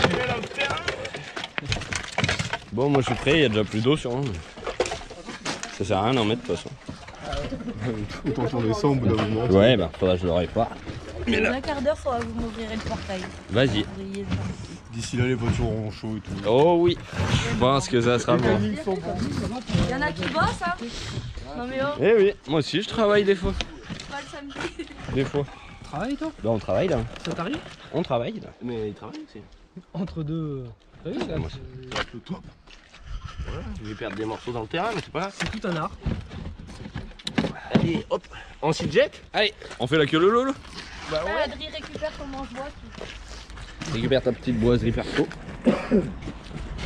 tiré dans le terrain. Bon, moi je suis prêt, il y a déjà plus d'eau sur moi. Ça sert à rien d'en mettre de toute façon. Autant qu'on descend au bout d'un moment. Ouais, bah faudra que je le répare. Mais dans un quart d'heure, faudra que vous m'ouvrirez le portail. Vas-y. D'ici là, les voitures auront chaud et tout. Oh oui, je pense que ça sera bon. Il y en a qui bossent, hein. Non mais oh, Eh oui, moi aussi je travaille des fois. pas le samedi. Des fois. Travaille toi? Bah on travaille là. Ça t'arrive? On travaille là. Mais il travaille aussi. Entre deux. T'as vu ça? Le top. Voilà, je vais perdre des morceaux dans le terrain, mais c'est pas grave. C'est tout un art. Allez, hop, on s'y jette. Allez, on fait la queue lolo. Bah ouais. Adri récupère comment je vois. Récupère ta petite boiserie perco.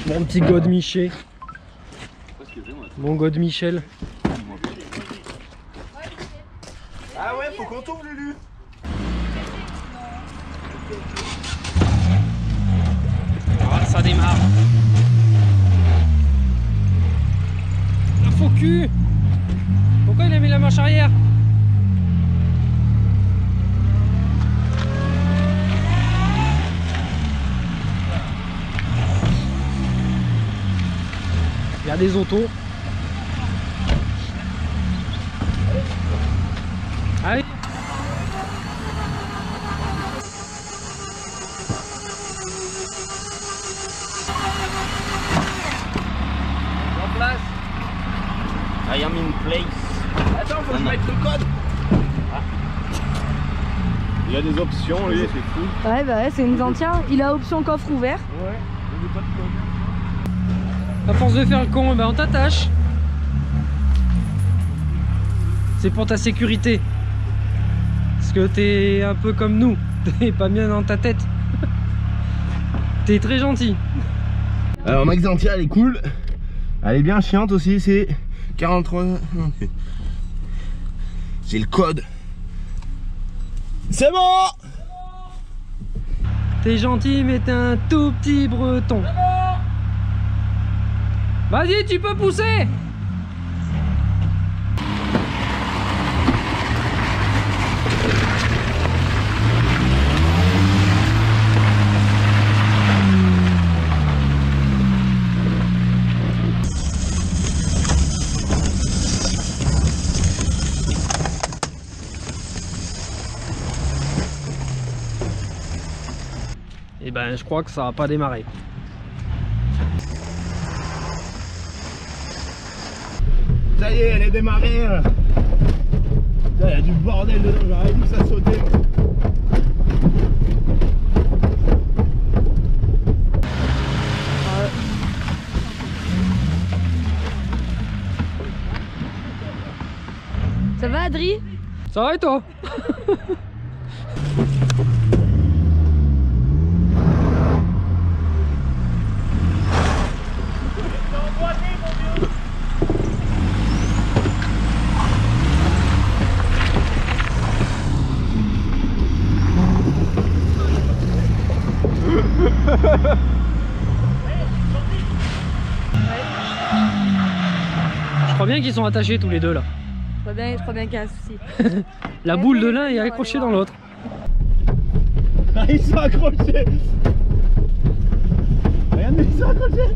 Mon petit God Michel. Mon God Michel. Ah ouais, faut qu'on tourne, Lulu. Ah, ça démarre. Un faux cul. Pourquoi il a mis la marche arrière? Il y a des autos. Allez. En place. I am in place. Attends, faut que je mette le code. Il y a des options, lui, c'est fou. Ouais, bah ouais, c'est une entière. Il a option coffre ouvert. À force de faire le con, ben on t'attache. C'est pour ta sécurité. Parce que t'es un peu comme nous. T'es pas bien dans ta tête. T'es très gentil. Alors, Max Entière, elle est cool. Elle est bien chiante aussi, c'est 43. J'ai le code. C'est bon! T'es gentil, mais t'es un tout petit breton. Vas-y, tu peux pousser! Et ben, je crois que ça va pas démarrer. Ça y est, elle est démarrée. Il y a du bordel dedans, j'aurais dit que ça sautait. Ça va et toi? Je crois bien qu'ils sont attachés tous les deux là. Je crois bien qu'il y a un souci. La boule de l'un est accrochée dans l'autre. Ah, ils sont accrochés. Regardez, ils sont accrochés.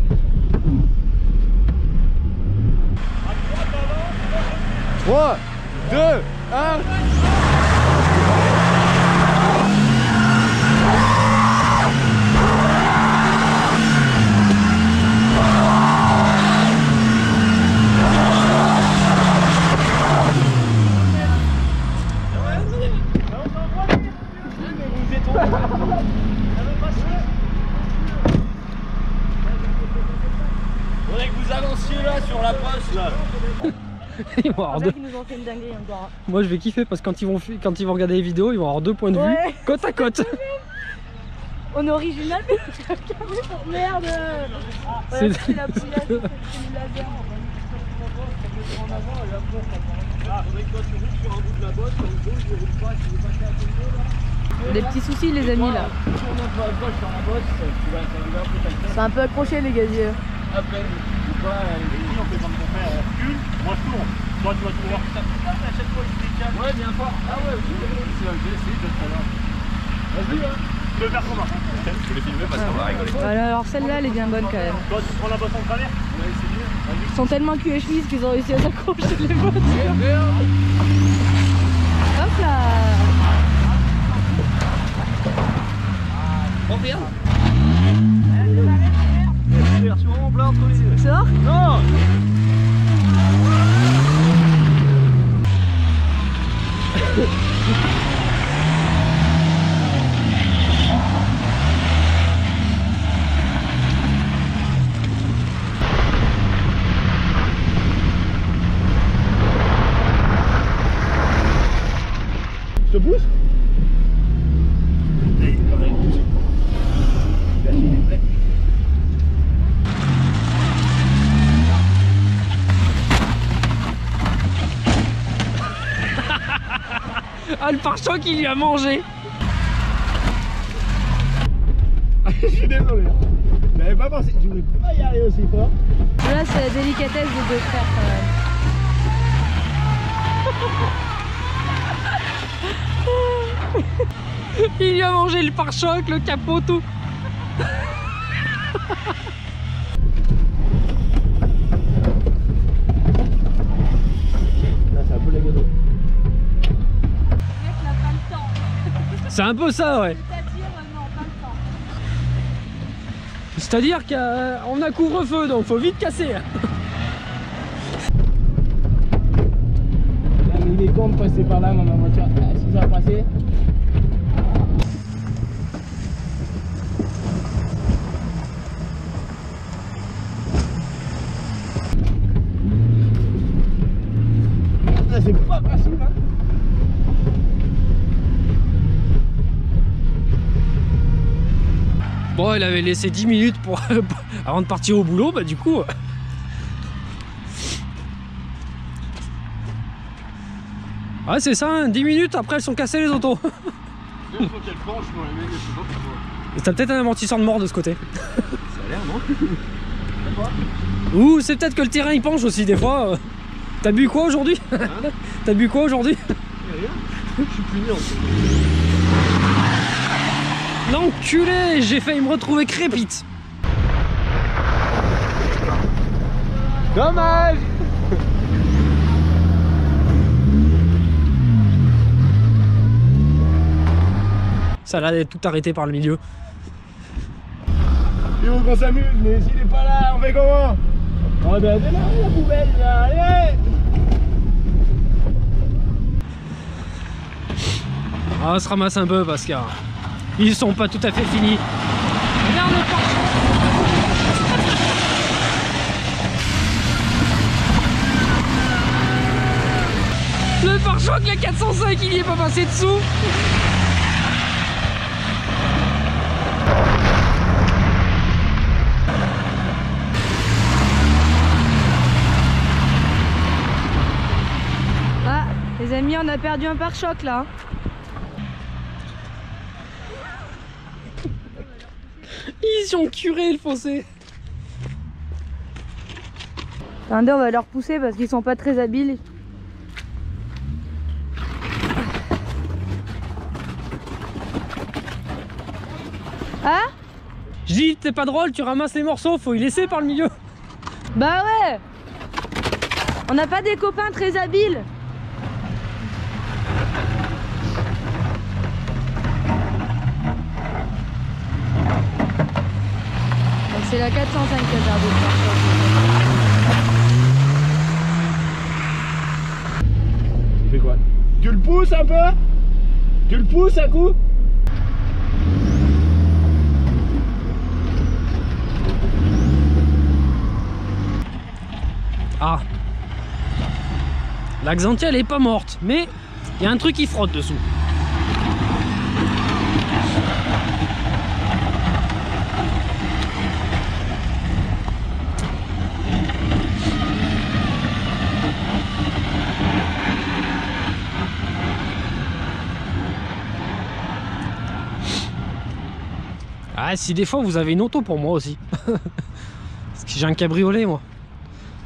Trois, deux, un. Faudrait que vous avanciez là sur la poste là. Ils vont avoir deux. Ils nous ont fait une dinguerie encore. Moi je vais kiffer parce que quand ils vont regarder les vidéos, ils vont avoir 2 points de vue Ouais. côte à côte. On est original, mais merde. C'est- C'est la poulette, c'est le laser. Des petits soucis les amis là. C'est un peu accroché les gaziers. On fait comme ton père, on recule, moi je tourne. Toi tu vas tout voir. Ouais, bien fort. Ah ouais, c'est un essayé de tout à l'heure. Vas-y, hein. Tu veux faire comment? Je vais filmer parce qu'on va rigoler. Voilà, alors celle-là elle est bien bonne quand même. Toi tu prends la bosse en travers? On va essayer. Ils sont tellement cul et chemise qu'ils ont réussi à s'accrocher les voitures. Hop là. Oh merde. Version plein entre les yeux. Sors. Non. Je te pousse? Ah le pare-choc il lui a mangé. Je suis désolé. J'avais pas pensé, je voulais pas y aller aussi fort. Là c'est la délicatesse des deux frères quand même. Il lui a mangé le pare-choc, le capot, tout. Là c'est un peu la gado. C'est un peu ça, ouais. C'est-à-dire qu'on a couvre-feu, donc faut vite casser. Là, mais il est con de passer par là, moi, ma voiture. Si ça va passer. Là, c'est pas facile, hein. Bon, il avait laissé 10 minutes pour avant de partir au boulot, bah du coup... Ouais, c'est ça, hein, 10 minutes après elles sont cassées les autos. Il faut qu'elle penche, moi, les mecs, je sais pas pourquoi. T'as peut-être un amortisseur de mort de ce côté. Ça a l'air, non? Ou c'est peut-être que le terrain il penche aussi des fois. T'as bu quoi aujourd'hui? T'as bu quoi aujourd'hui? Rien. Je suis puni en fait. L'enculé, j'ai failli me retrouver crépite. Dommage. Ça allait tout arrêté par le milieu. Il faut qu'on s'amuse, mais s'il est pas là, on fait comment? Oh ben elle est là, la poubelle, là, allez! On se ramasse un peu parce qu'ils sont pas tout à fait finis. Regarde le pare-choc. Le pare-choc, la 405, il y est pas passé dessous. Ah, les amis, on a perdu un pare-choc là. Ils ont curé le fossé. Attendez, on va leur pousser parce qu'ils sont pas très habiles. Hein? Je dis, t'es pas drôle, tu ramasses les morceaux, faut y laisser par le milieu. Bah ouais. On n'a pas des copains très habiles. Donc c'est la 405 qui a perdu le pare-choc. Tu fais quoi? Tu le pousses un peu? Tu le pousses un coup? Ah. La Xantia elle est pas morte, mais il y a un truc qui frotte dessous. Ah, si des fois vous avez une auto pour moi aussi. Parce que j'ai un cabriolet moi.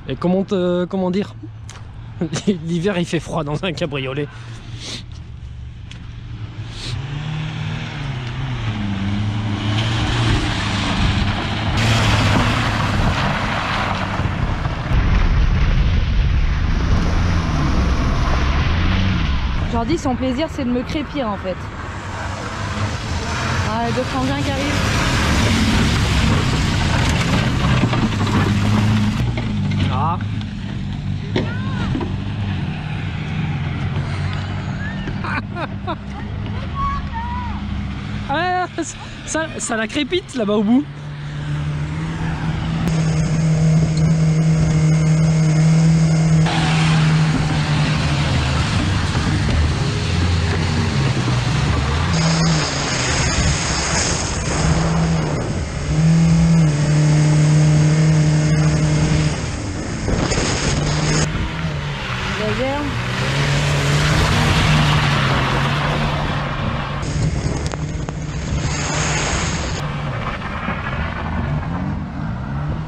Et comment dire, l'hiver il fait froid dans un cabriolet. Jordi, son plaisir c'est de me crépir en fait. Ah, deux frangins qui arrivent. Ah. Ah, ça la crépite là-bas au bout.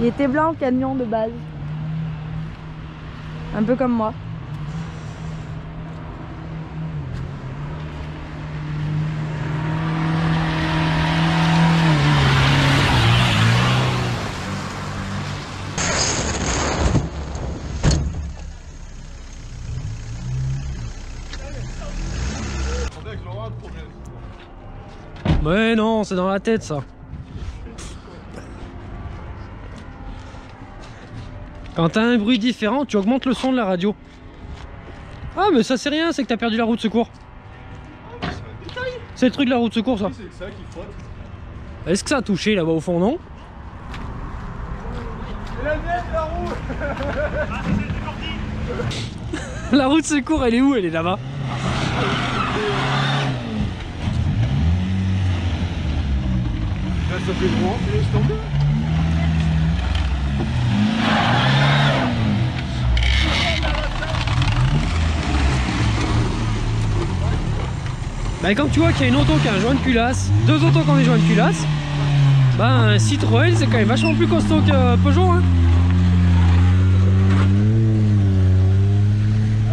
Il était blanc le camion de base. Un peu comme moi. Mais non, c'est dans la tête ça. Quand t'as un bruit différent, tu augmentes le son de la radio. Ah mais ça c'est rien, c'est que t'as perdu la roue de secours. C'est le truc de la roue de secours ça. C'est ça qui frotte. Est-ce que ça a touché là-bas au fond, non? C'est la mienne la roue. La roue de secours elle est où? Elle est là-bas. Là ça fait droit, et laisse tomber. Bah quand tu vois qu'il y a une auto qui a un joint de culasse, deux autos qui ont des joints de culasse, bah un Citroën c'est quand même vachement plus costaud que Peugeot hein.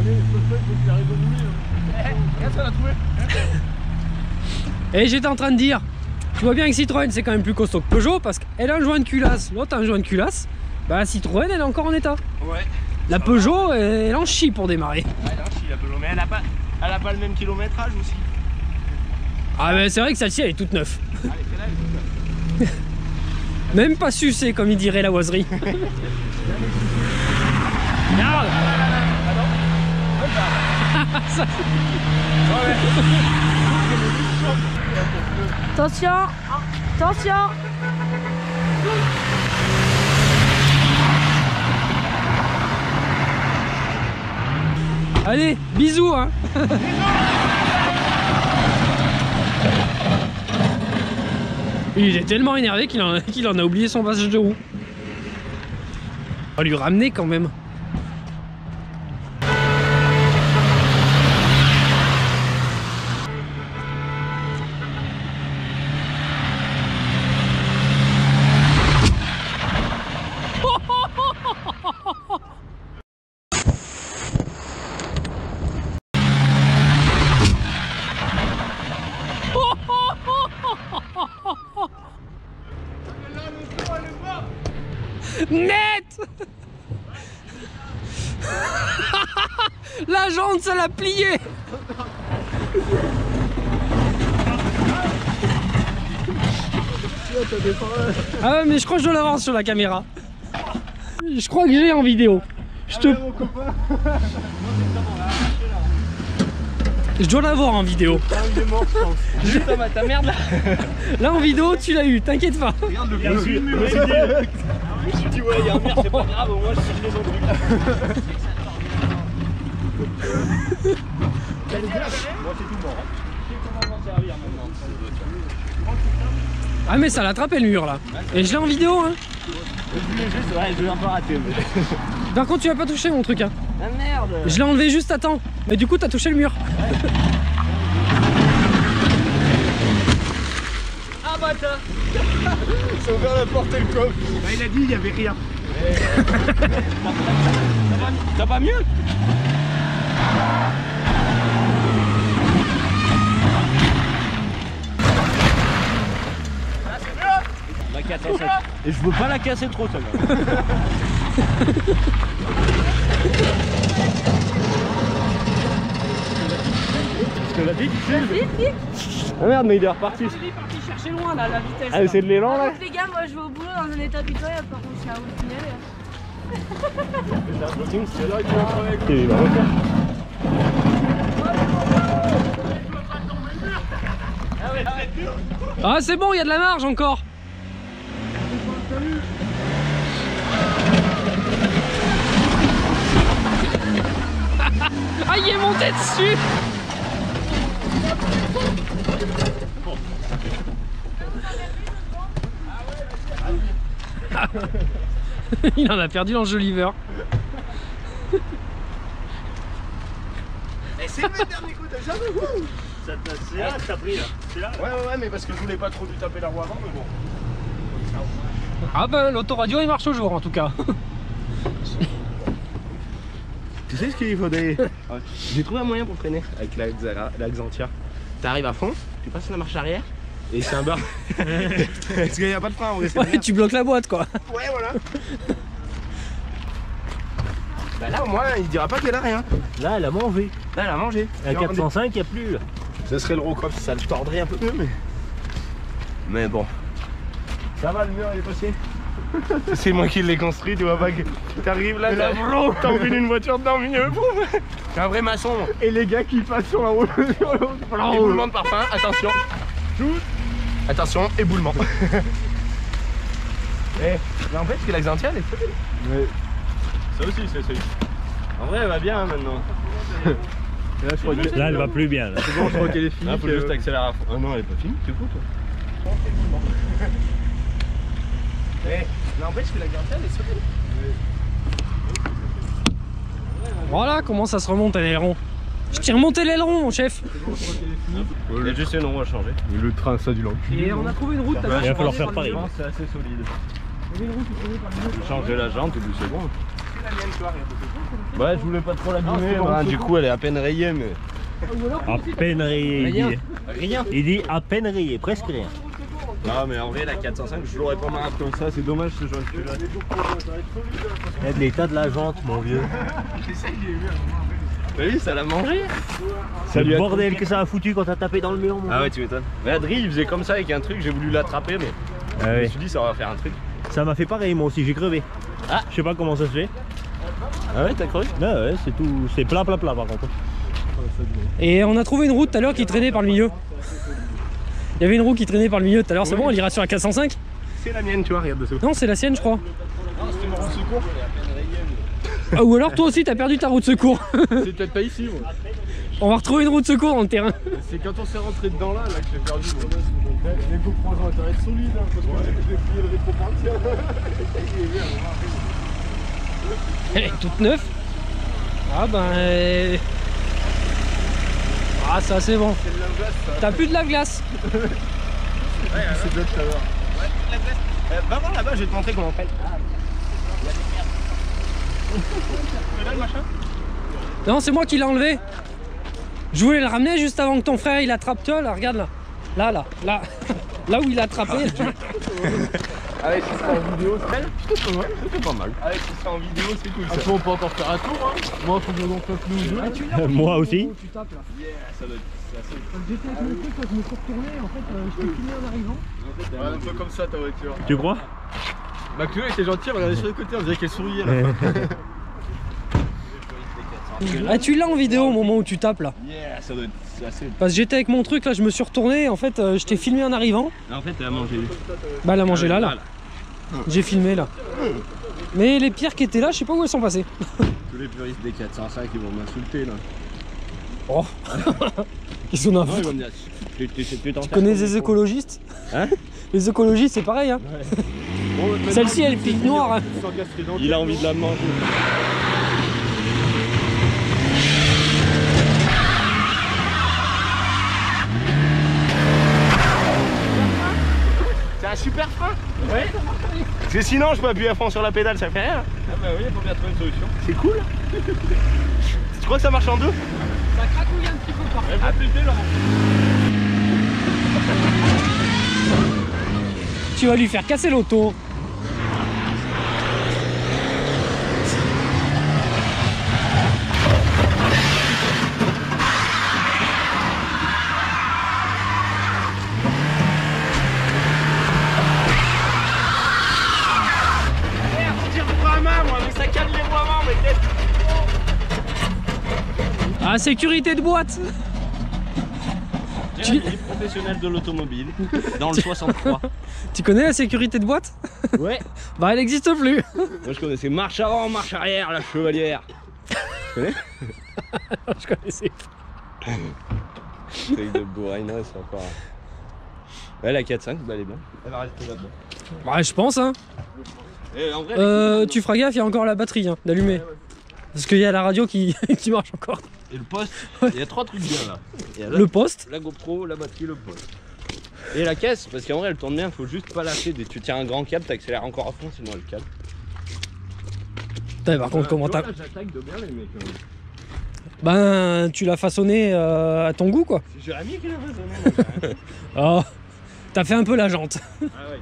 Allez, je peux le faire, il arrive au bout. Regarde ça, l'a trouvé. Et j'étais en train de dire, tu vois bien que Citroën c'est quand même plus costaud que Peugeot parce qu'elle a un joint de culasse, l'autre a un joint de culasse, bah la Citroën elle est encore en état. Ouais. La Peugeot elle en chie pour démarrer. Ouais, elle en chie la Peugeot, mais elle a pas le même kilométrage aussi. Ah mais c'est vrai que celle-ci elle est toute neuve. Allez, celle-là elle est toute neuve. Même pas sucée comme il dirait la oiserie. Regarde. Ça, Attention. Attention. Allez, bisous hein. Il est tellement énervé qu'il en a oublié son passage de roue. On va lui ramener quand même. Net. La jante, ça l'a plié. Ah ouais, mais je crois que je dois l'avoir sur la caméra. Je crois que j'ai en vidéo. Je dois l'avoir en vidéo. Putain, ta merde là. Là en vidéo, tu l'as eu, t'inquiète pas. Regarde le bleu. Je me suis dit, ouais, il y a un mur, c'est pas grave, au moins je cherche les embrouilles. Moi, c'est tout mort. Je sais comment m'en servir maintenant. Ah, mais ça l'a attrapé le mur là. Et je l'ai en vidéo, hein. Je l'ai un peu raté. Par contre, tu vas pas toucher mon truc, hein. Ah merde. Je l'ai enlevé juste à temps. Mais du coup, t'as touché le mur. Ah bâtard. Ils ont ouvert la porte et le coffre. Bah, il a dit il y avait rien. T'as pas mieux? La 405. Et je veux pas la casser trop celle-là. Parce que la vie, tu sais. Ah merde, mais il est reparti. Il est parti chercher loin là, la vitesse. Ah, c'est de l'élan là. Les gars, moi je vais au boulot dans un état pitoyable, par contre je suis à vous le signaler. Il va refaire. Ah, c'est bon, il y a de la marge encore. Ah, il est monté dessus. Il en a perdu l'enjoliveur. C'est le dernier coup, t'as jamais vu? C'est là que t'as pris là. C'est là. Ouais, mais parce que je voulais pas trop lui taper la roue avant, mais bon. Ah ben, l'autoradio il marche au jour en tout cas. Tu sais ce qu'il faudrait? J'ai trouvé un moyen pour freiner avec la Xantia. T'arrives à fond, tu passes la marche arrière et c'est un bar. Parce qu'il n'y a pas de frein en vrai. Ouais, tu bloques la boîte quoi. Ouais, voilà. Bah là au moins il dira pas qu'elle a rien. Là, elle a mangé. Là elle a mangé. La 405, il n'y a plus là. Ce serait le Rockoff, ça le tordrait un peu mieux mais bon. Ça va, le mur il est passé. C'est moi qui l'ai construit, tu vois pas que t'arrives là, t'enfiles une voiture dedans au milieu. T'es un vrai maçon. Et les gars qui passent sur la route. Éboulement de parfum, attention. Attention, éboulement. Eh, n'empêche que la Xantia elle est très belle. Ouais. Ça aussi, c'est ça. En vrai, elle va bien hein, maintenant. Là, elle va plus bien. Là. C'est bon, je crois qu'elle est finie. Là, faut juste accélérer à fond. Ah non, elle est pas finie, c'est fou toi. Eh, n'empêche que la Xantia elle est solide. Voilà comment ça se remonte à l'aileron. Je t'ai remonté l'aileron mon chef. Il y a juste une roue à changer. Le train ça du long. Et on a trouvé une route tout à l'heure. Il va falloir faire pareil. C'est assez solide. Il y avait une route qui tournait par le milieu. Changer la jante et puis c'est bon. C'est la mienne, toi, regarde. Ouais, je voulais pas trop l'abîmer. Ah, du coup elle est à peine rayée mais. À peine rayé. Rien. Rien. Il dit à peine rayé, presque rien. Non mais en vrai la 405 je l'aurais pas marqué comme ça, c'est dommage ce genre de cul là. Il y a de l'état de la jante, mon vieux. Bah oui, ça l'a mangé. C'est le bordel que ça a foutu quand t'as tapé dans le mur, mon Ah ouais, tu m'étonnes. Mais Adri il faisait comme ça avec un truc, j'ai voulu l'attraper mais Ah je me ouais. suis dit ça va faire un truc. Ça m'a fait pareil, moi aussi, j'ai crevé. Ah. Je sais pas comment ça se fait. Ah ouais, t'as cru? Ah ouais, c'est tout. C'est plat par contre. Et on a trouvé une route tout à l'heure qui traînait par le milieu. Il y avait une roue qui traînait par le milieu tout à l'heure, c'est bon, elle ira sur la 405? C'est la mienne, tu vois, regarde dessous. Non, c'est la sienne je crois. Non, c'était mon secours, elle est à peine rayée. Ah, ou alors toi aussi t'as perdu ta roue de secours. C'est peut-être pas ici, moi. On va retrouver une roue de secours dans le terrain. C'est quand on s'est rentré dedans là que j'ai perdu. Les GoPros ont intérêt à être solides, hein, parce que j'ai plié le rétro par tiens. Elle est toute neuve. Ah ben... Ah ça c'est bon. C'est de la glace ça. T'as plus de la glace. C'est de la chaleur. Ouais, la glace. Va voir là-bas, je vais te montrer comment on fait. Là le machin. Non, c'est moi qui l'ai enlevé. Je voulais le ramener juste avant que ton frère il attrape toi là, regarde là. Là. Là où il a attrapé. Allez, si c'est en vidéo, c'est pas mal. Allez, si c'est en vidéo, c'est cool. Après on peut encore faire un tour, hein. Moi faut que j'en fasse nous deux. Moi aussi. Tu tapes là. Ça doit être assez. J'étais avec mon truc quand je me suis retourné, en fait, je t'ai filmé en arrivant. Ouais, un peu comme ça ta voiture. Tu crois? Bah Chloé était gentille, regardez sur le côté, on dirait qu'elle souriait là. Ah, tu l'as en vidéo au moment où tu tapes là. Yeah, ça doit être assez. Parce que j'étais avec mon truc là, je me suis retourné, en fait, je t'ai filmé en arrivant. En fait, elle a mangé. Bah, elle a mangé là. J'ai filmé là. Mais les pierres qui étaient là, je sais pas où elles sont passées. Tous les puristes des 405 ils vont m'insulter là. Oh. Ils sont Non, ils vont me dire. Tu connais les écologistes? Hein? Les écologistes c'est pareil hein. Bon, Celle-ci elle pique noire hein. Il a envie de la manger. C'est un super frein. Ouais. Parce que sinon je peux appuyer à fond sur la pédale, ça fait rien. Ah bah oui, il faut bien trouver une solution. C'est cool. Tu crois que ça marche en deux? Ça cracouille un petit peu par Elle va péter là. Tu vas lui faire casser l'auto. Ah, sécurité de boîte. Tu es professionnel de l'automobile dans le 63. Tu connais la sécurité de boîte? Ouais. Bah elle n'existe plus. Moi je connaissais marche avant, marche arrière, la chevalière. Tu connais? Je connaissais. Truc de bourrine, c'est encore. Ouais, la 4.5, bah elle est bien. Elle va rester là-dedans. Bah je pense hein. Et en vrai, Tu feras gaffe, il y a encore la batterie hein, d'allumer. Parce qu'il y a la radio qui marche encore. et le poste, il y a 3 trucs bien là. Il y a Le poste. la GoPro, la batterie, le poste. Et la caisse, parce qu'en vrai elle tourne bien, faut juste pas lâcher. Tu tiens un grand câble, t'accélères encore à fond, sinon elle câble. Putain, par contre, comment t'as. J'attaque de bien les mecs. Ben, tu l'as façonné à ton goût quoi. C'est Jérémy qui l'a façonné. Oh, t'as fait un peu la jante. Ah ouais, ah oui.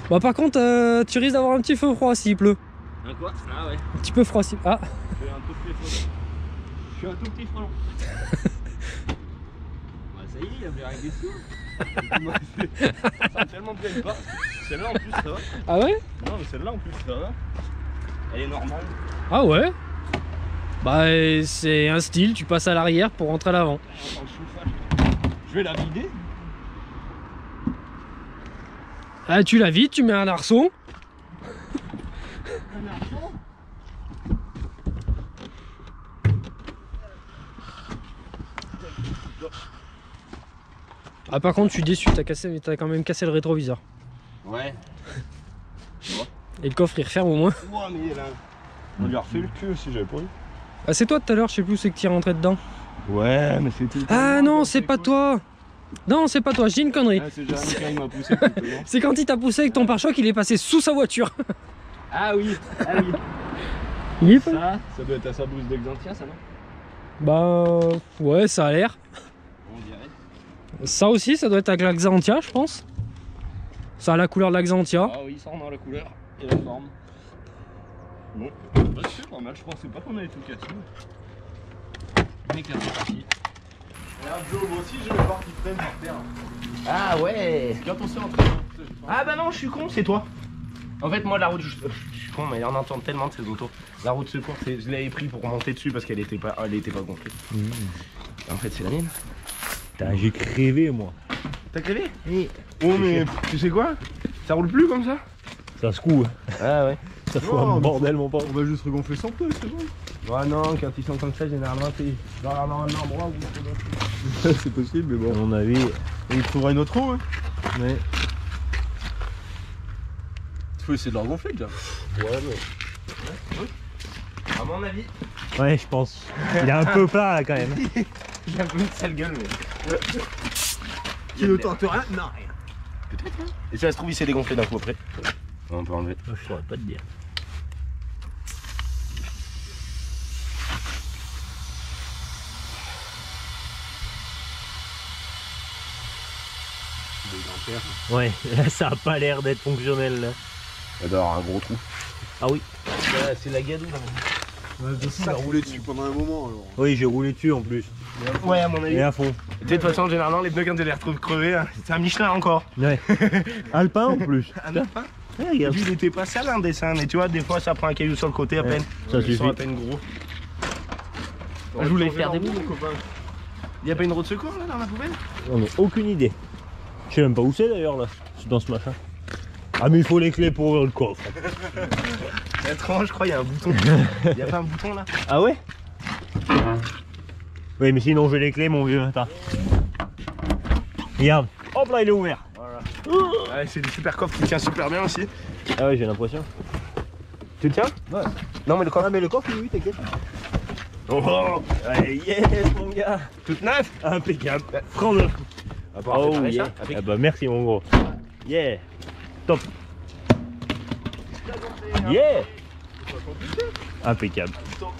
Bah, par contre, tu risques d'avoir un petit peu froid s'il pleut. Un quoi? Ah ouais. Un petit peu froid s'il. Ah, Je suis un tout petit frelon. Je suis un tout petit frelon. Bah ça y est, il y a plus rien qui se ça me tellement plaît pas. Celle-là en plus ça va. ah ouais? Non mais celle-là en plus ça va. Elle est normale. Ah ouais? Bah, c'est un style, tu passes à l'arrière pour rentrer à l'avant. Attends, le chauffage. Je vais la vider. Ah, tu la vides, tu mets un arceau. Un arceau. Ah, par contre, je suis déçu, t'as quand même cassé le rétroviseur. Ouais. Et le coffre il referme au moins. Ouah mais là. On lui a refait le cul aussi, j'avais pas vu. Ah, c'est toi tout à l'heure, je sais plus où c'est que t'y es rentré dedans. Ouais mais c'était. Ah non, c'est pas toi. Non, c'est pas toi, je dis une connerie. Ah, c'est Jérémy quand il m'a poussé plutôt, non? C'est quand il t'a poussé avec ton pare-choc, il est passé sous sa voiture. Ah oui, ah oui. Il est pas. Ça doit être à sa bouse d'Exantia ça non? Bah, ouais, ça a l'air. On dirait. Ça aussi, ça doit être avec l'Axantia, je pense. Ça a la couleur de l'Axantia. Ah oui, ça on a la couleur et la forme. Bon, bah, c'est pas mal, je pensais pas qu'on allait tout casser. Mais c'est parti. Regarde Joe, moi aussi je vais voir qui freine par terre. Ah ouais. Quand on s'est rentré. Ah bah non, je suis con, c'est toi. En fait, moi, la route, je suis con, mais on entend tellement de ces autos. La route de secours, je l'avais pris pour monter dessus parce qu'elle était pas gonflée. En fait, c'est la mienne. J'ai crevé moi. T'as crevé? Oui. Oh, mais tu sais quoi? Ça roule plus comme ça? Ça se coule. Ah ouais. Ça fout un bordel, mon pauvre. On va juste regonfler sans peu, c'est bon. Ouais, non, quand ils sont comme ça, généralement, tu dois avoir un endroit où C'est possible, mais À bon. mon avis, Il faudra une autre eau, hein. mais... Il faut essayer de la regonfler, déjà. Ouais, mais. À mon avis, Ouais, je pense. Il est un peu plat, là, quand même. j'ai un peu une sale gueule, mais. Qui ne tente rien? Non, rien. Peut-être, hein. Et si ça se trouve, il s'est dégonflé d'un coup après. On peut enlever. Je saurais pas te dire. Ouais, là, ça a pas l'air d'être fonctionnel, là. Il doit avoir un gros trou. Ah oui. C'est la gadoue, là. Ça a roulé dessus pendant un moment, alors. Oui, j'ai roulé dessus, en plus. Ouais, à mon avis. Et à fond. Tu sais, de toute façon, généralement, les pneus, quand tu les retrouves crevés, hein, c'est un Michelin encore. Ouais. Alpin, en plus. Un Alpin. Ouais, Et regarde. puis, il était pas sale, un dessin, mais tu vois, des fois, ça prend un caillou sur le côté à Ouais, peine. ça Ils suffit. sont à peine gros. Je voulais faire des mon copain. Il y a pas une roue de secours, là, dans la poubelle? On n'a aucune idée. Je sais même pas où c'est, d'ailleurs, là. C'est dans ce machin. Ah, mais il faut les clés pour ouvrir le coffre. Étrange, je crois, il y a un bouton. Il y a pas un bouton, là? Ah ouais? Oui, mais sinon j'ai les clés, mon vieux. Attends. Regarde. Hop là, il est ouvert. Ouais, c'est des super coffres qui tiennent super bien aussi. Ah ouais, j'ai l'impression. Tu le tiens? Ouais. Non, mais le coffre. Ah, mais le coffre, oui, t'inquiète. Oh, Ouais, yes, mon gars. toute neuf. Impeccable. Prends-le. On va pouvoir Oh préparer yeah. ça avec. Ah bah merci, mon gros. Yeah. Top. Yeah. Impeccable. Quand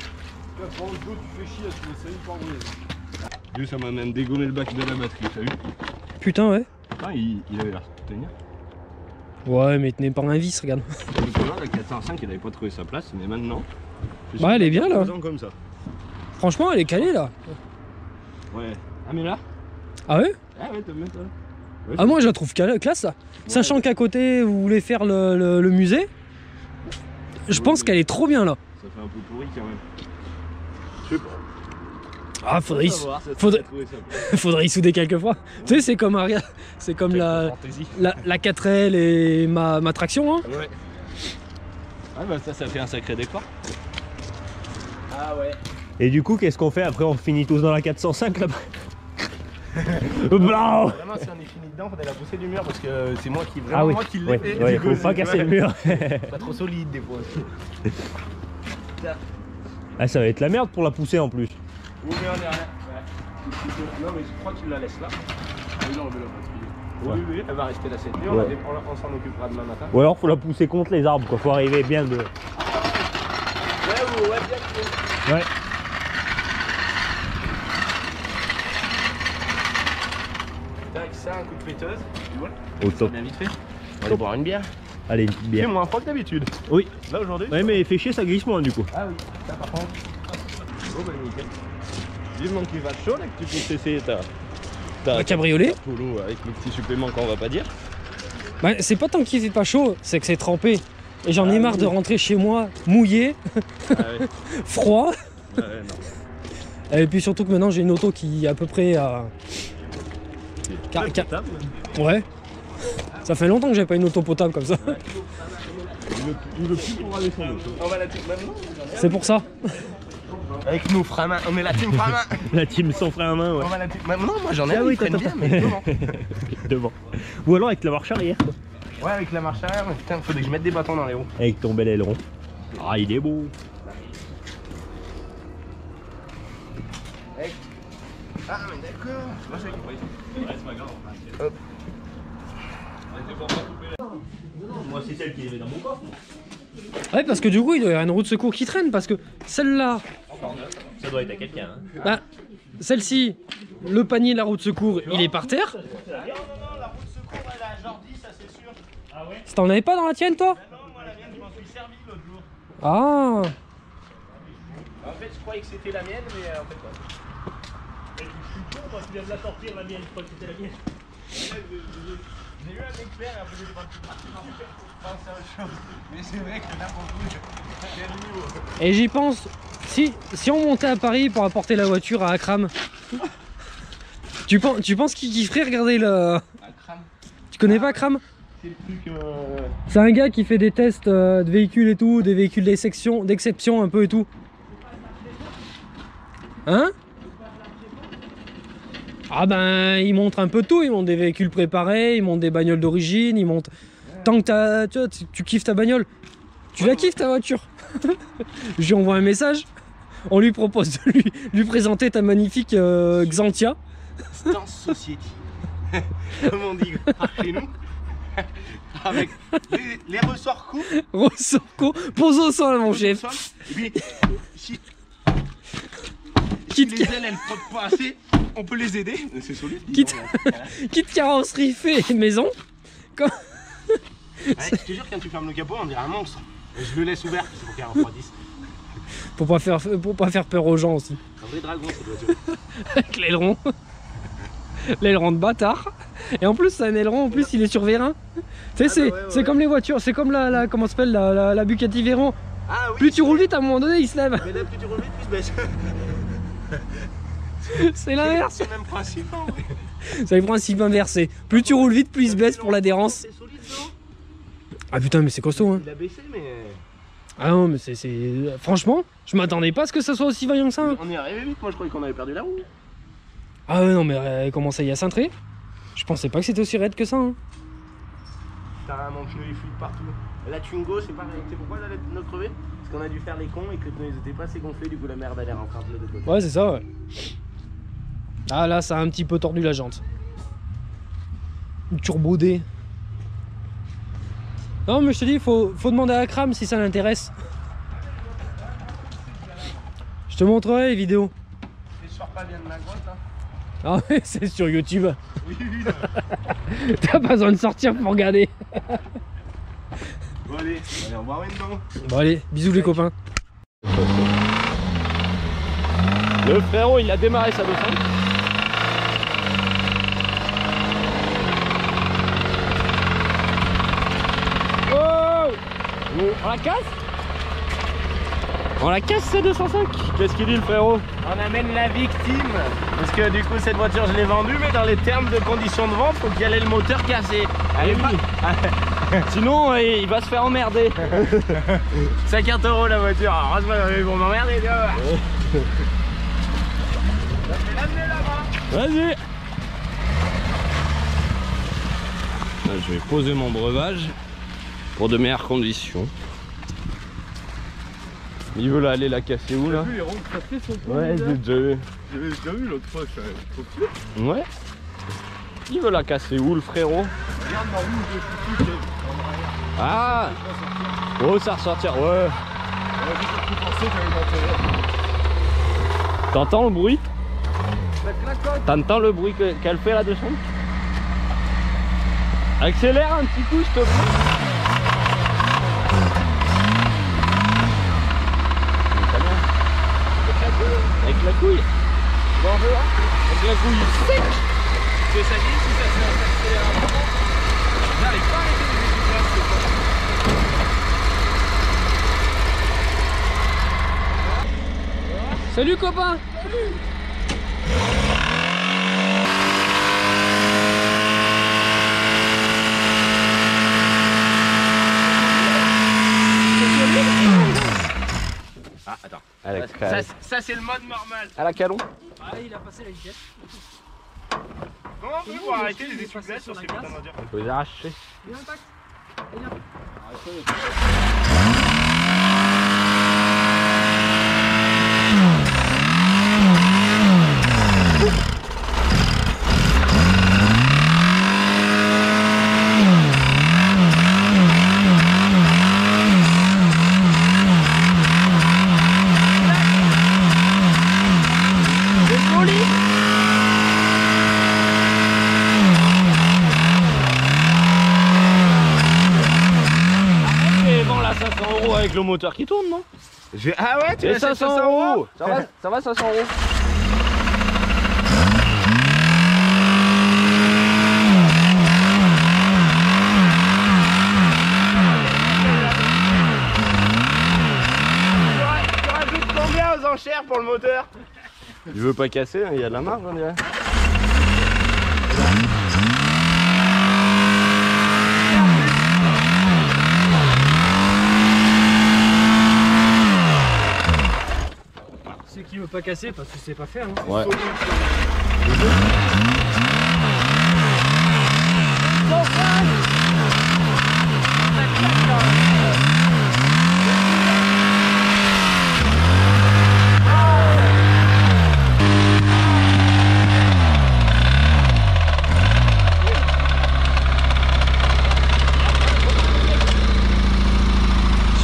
tu prends le dos, tu fais chier à trouver ça hyper rouillé. Vu, ça m'a même dégommé le bac de la batterie, t'as vu? Putain, ouais. Ah, il avait l'air de tenir. Ouais, mais tenez par un vis, regarde. Donc là, la 405, il avait pas trouvé sa place, mais maintenant. je Bah, elle est bien, là. suis comme ça. Franchement, elle est calée, là. Ouais. Ah, mais là? Ah ouais? Ah, ouais, t'as mis ça. Ouais, Ah, moi, je la trouve classe, ça. Sachant qu'à côté, vous voulez faire le musée, je pense qu'elle est trop bien, là. Ça fait un peu pourri quand même. Je sais pas. Ah, faudrait y Faudrait... faudrait y souder quelques fois. Tu sais, c'est comme la 4L et ma traction, hein. Ouais. Ah, bah ça fait un sacré décor. Ah ouais. Et du coup, qu'est-ce qu'on fait après? On finit tous dans la 405 là-bas. Blanc. Vraiment, si on est fini dedans, faudrait la pousser du mur parce que c'est moi qui, vraiment Ah oui, moi qui l'ai ouais, fait. ouais, Du coup, faut pas c'est- casser ouais. le mur. Pas trop solide des fois aussi. Ah, ça va être la merde pour la pousser en plus. Oui, mais on est rien. Ouais. Non, mais je crois que tu la laisses là. Non, mais là, Oui, oui, elle va rester là cette nuit. Ouais. On s'en occupera demain matin. Ou alors faut la pousser contre les arbres quoi, faut arriver bien de... Ouais, bien. Ouais. Tac, ça, un coup de péteuse. Tu vois? Au top. Bien vite fait. On va aller boire une bière. Allez, une petite C'est bière. moins froid que d'habitude. Oui. Là aujourd'hui. Ouais, mais fait chier, ça glisse moins du coup. Ah oui, ça par contre. Oh, bah nickel. Vivement qu'il va chaud là que tu puisses essayer ta Cabriolet. polo avec le petit supplément qu'on va pas dire. Bah, c'est pas tant qu'il fait pas chaud, c'est que c'est trempé. Et j'en ai marre de rentrer chez moi mouillé, Ah ouais. froid. Ouais, non. Et puis surtout que maintenant j'ai une auto qui est à peu près à. Ouais. Ça fait longtemps que j'ai pas une auto potable comme ça. Il veut plus pour aller son auto. On va la team maintenant. C'est pour ça. Avec nous, frein à main. On est la team frein à main. La team sans frein à main, ouais. On va la team. Non, moi j'en ai Ah un, oui, ils prennent t'as- bien, mais comment? Devant. Ou alors avec la marche arrière quoi. Ouais, avec la marche arrière, mais putain, faudrait que je mette des bâtons dans les roues. Avec ton bel aileron. Ah, il est beau. Ah, mais d'accord. Moi j'ai compris. Moi, c'est celle qui est dans mon coffre. Ouais, parce que du coup il doit y avoir une roue de secours qui traîne parce que celle-là, Ça doit être à quelqu'un. Hein. bah, celle-ci, le panier de la roue de secours il est par terre. Non, la roue de secours elle a genre 10, ça c'est sûr. Ah ouais? Si t'en avais pas dans la tienne toi? Non, moi la mienne, je m'en suis servi l'autre jour. Ah. En fait, je croyais que c'était la mienne, mais en fait pas. Je suis con, toi, tu viens de la sortir la mienne, je crois que c'était la mienne. J'ai eu un expert et après j'ai pas pu penser à autre chose. Mais c'est vrai que là pour le coup, il y a du niveau. Et j'y pense, si on montait à Paris pour apporter la voiture à Akram, tu penses qu'il kifferait regarder le... Un crâne. Tu connais pas Akram? C'est le truc. C'est un gars qui fait des tests de véhicules et tout, des véhicules d'exception un peu et tout. Hein? Ah ben, il montre un peu tout, il montre des véhicules préparés, il montre des bagnoles d'origine, il montre... Tant que tu kiffes ta bagnole, tu la kiffes ta voiture. Je lui envoie un message, on lui propose de lui présenter ta magnifique Xantia. Stance Society. Comme on dit chez nous. Avec les ressorts courts. Ressort pose au sol mon chef. Et puis, si les ailes elles frottent pas assez, on peut les aider. C'est solide. Quitte carrosserie fait maison. Ouais, je te jure, quand tu fermes le capot, on dirait un monstre. Je le laisse ouvert, c'est pour qu'il refroidisse. Pour pas faire peur aux gens aussi. Un vrai dragon cette voiture. Avec l'aileron. L'aileron de bâtard. Et en plus, c'est un aileron, en plus, il est sur vérin. Tu sais, c'est comme les voitures, c'est comme comment ça s'appelle, la Bugatti Veyron. Ah, oui, plus tu roules vite, à un moment donné, il se lève. Mais là, plus tu roules vite, plus baisse. C'est l'inverse. C'est le même principe. Hein. C'est le principe inversé. Plus tu roules vite, plus il se baisse pour l'adhérence. C'est solide, non? Ah putain, mais c'est costaud, hein. Il a baissé, mais. Ah non, mais c'est. Franchement, je m'attendais pas à ce que ça soit aussi vaillant que ça. Hein. On est arrivé vite, moi je croyais qu'on avait perdu la roue. Ah ouais, non, mais comment ça y a cintré? Je pensais pas que c'était aussi raide que ça. Hein. Putain, mon pneu il fluide partout. La Twingo, c'est pareil. Tu sais pourquoi elle a crevé? Parce qu'on a dû faire les cons et que les pneus ils étaient pas assez gonflés, du coup la merde a l'air en train de côté. Ouais, c'est ça, ouais. Ah là, ça a un petit peu tordu la jante. Turbodé. Non, mais je te dis, faut demander à Akram si ça l'intéresse. Je te montrerai les vidéos. Et je sors pas bien de ma grotte là. Ah ouais, c'est sur YouTube. Oui. T'as pas besoin de sortir pour regarder. Bon, allez, on va voir maintenant. Bon, allez, bisous les copains. Le frérot, il a démarré sa 200. Oh! On la casse? On la casse cette 205? Qu'est-ce qu'il dit le frérot? On amène la victime. Parce que du coup cette voiture je l'ai vendue, mais dans les termes de conditions de vente, faut qu'il y ait le moteur cassé. Elle est pas... Sinon, il va se faire emmerder. 50 € la voiture. Alors, heureusement, ils vont m'emmerder, tu vois. Je vais l'amener là-bas. Vas-y. Je vais poser mon breuvage pour de meilleures conditions. Il veut aller la casser où là? T'as vu les ronds que ça fait son Ouais, j'ai déjà vu. J'avais déjà vu l'autre fois, c'est trop petit. Ouais. Il veut la casser où le frérot? Regarde ma roue, je suis Ah! Oh, ça ressortir, ouais. Ouais, j'ai surtout pensé qu'il y avait l'intérêt. T'entends le bruit? T'entends le bruit qu'elle fait la 200? Accélère un petit coup, s'il te plaît. Avec la couille. Bonjour. Avec la couille sec. C'est ça dit, si ça se accélère un moment, j'arrive pas à arrêter les efficaces. Salut copain. Ah, attends. Ça c'est le mode normal. À la calon. Ah, il a passé la vitesse. Comment on peut pour arrêter les essuie-glaces sur ces putains de voitures? Faut les arracher. Viens, tac. Viens. Avec le moteur qui tourne, non? Ah ouais, tu as as 500 €. Ça va 500 €. Tu rajoutes combien aux enchères pour le moteur? Il veut pas casser, il y a de la marge, on dirait. pas casser parce que tu sais pas faire. Hein. Ouais.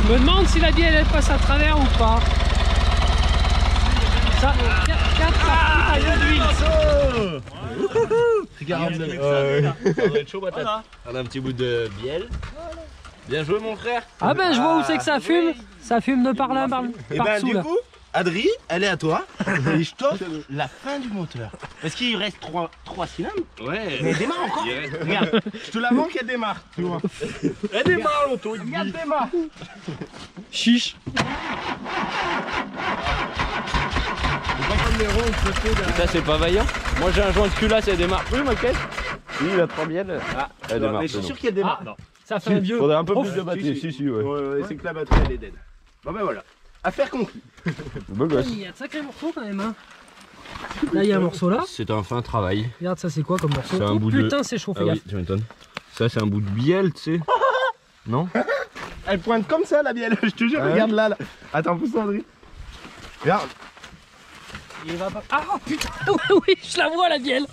Je me demande si la bielle elle passe à travers ou pas. Ça, 4 à l'huile. Regarde, ça doit être chaud, patate. On a un petit bout de bielle. Bien joué, mon frère. Ah ben je vois où c'est que ça fume. Ça fume de par là, par Et ben dessous du là. coup, Adri, elle est à toi. Et je t'offre la fin du moteur. Parce qu'il reste 3 cylindres. Ouais. Mais elle démarre encore. Regarde, je te l'avance qu'elle démarre. Tu vois. Elle démarre l'auto. Regarde, elle démarre. Chiche. Ça c'est pas vaillant. Moi j'ai un joint de culasse, elle démarre plus ma caisse. Oui, il a 3 bielles. Ah, elle démarre Mais plus. je suis non. sûr qu'elle démarre. Ça fait un vieux. Faudrait un peu Ouf. plus de batterie. Si, ouais. Ouais, c'est que la batterie elle est dead. Bon ben voilà. Affaire conclue. Beau gosse. Il y a de sacrés morceaux quand même. Hein. Là il y a un morceau là. C'est un fin travail. Regarde ça c'est quoi comme morceau. C'est un Oh, bout de- putain c'est chaud, Ah fais gaffe. oui, tu m'étonnes. Ça c'est un bout de bielle, tu sais. Non? Elle pointe comme ça la bielle, je te jure, Ah ouais. regarde là. Attends, pousse-toi Adri. Regarde. Il va pas. Ah oh, putain oui je la vois la bielle.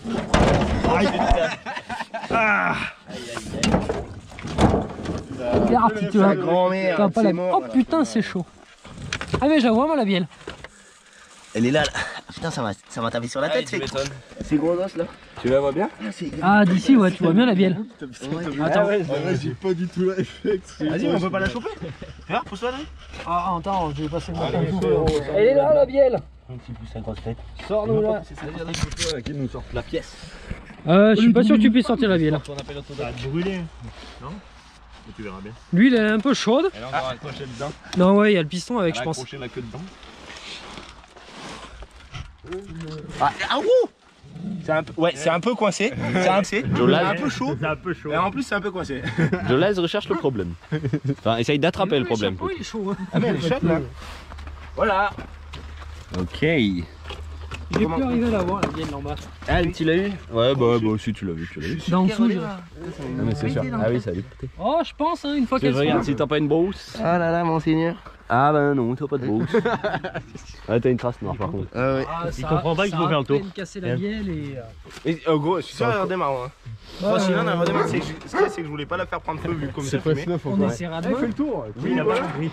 Regarde si tu Ta vois. grand-mère, Tu vas pas c'est la... mort, Oh là. putain c'est chaud. Ah mais je la vois moi la bielle. Elle est là, là. Putain, ça m'a tapé sur la tête, c'est C'est gros os là. Tu la vois bien? Ah d'ici ouais tu vois bien la bielle. Attends. J'ai pas du tout la réflexe. Vas-y, on peut pas la choper. Regarde, pousse-toi Adri. Ah attends je vais passer mon temps. Elle est là la bielle. Un petit pouce à grosse tête. Sors-nous là. Qui nous sort la pièce? Je suis pas sûr que tu puisses sortir la bielle. Ça va te brûler. Non? Mais tu verras bien. L'huile elle est un peu chaude. Elle est encore accrochée dedans. Non ouais il y a le piston avec je Elle a pense. accroché la queue dedans. Ah ouh. C'est un peu, ouais, c'est un peu coincé. C'est un peu chaud. C'est un peu chaud. Et en plus, c'est un peu coincé. Jolaz recherche le problème. Enfin, essaye d'attraper le problème. Oui il est chaud. Hein. Ah, mais elle est chouette là. Voilà. Ok. J'ai pu arriver à la voir la bielle là en bas. Ah, tu l'as eu? Ouais, bah aussi tu l'as vu, Dans le dessous. Ah mais c'est sûr. Ah oui, ça a dû porter. Oh je pense hein, une fois Tu qu'elle regardes sera. si t'as pas une brousse. Ah là là, monseigneur. Ah bah non, t'as pas de brousse. Ah t'as une trace noire par contre. Ah ouais. Ah, Il comprend pas qu'il faut faire le tour. casser la bielle et. Et gros, je suis sûr qu'elle redémarre. Hein. Ouais, Cylindres, elle redémarre. Ce qu'il y a, c'est que je voulais pas la faire prendre feu vu comme ça fumait. on essaiera demain. Fais le tour. Oui, il a pas compris.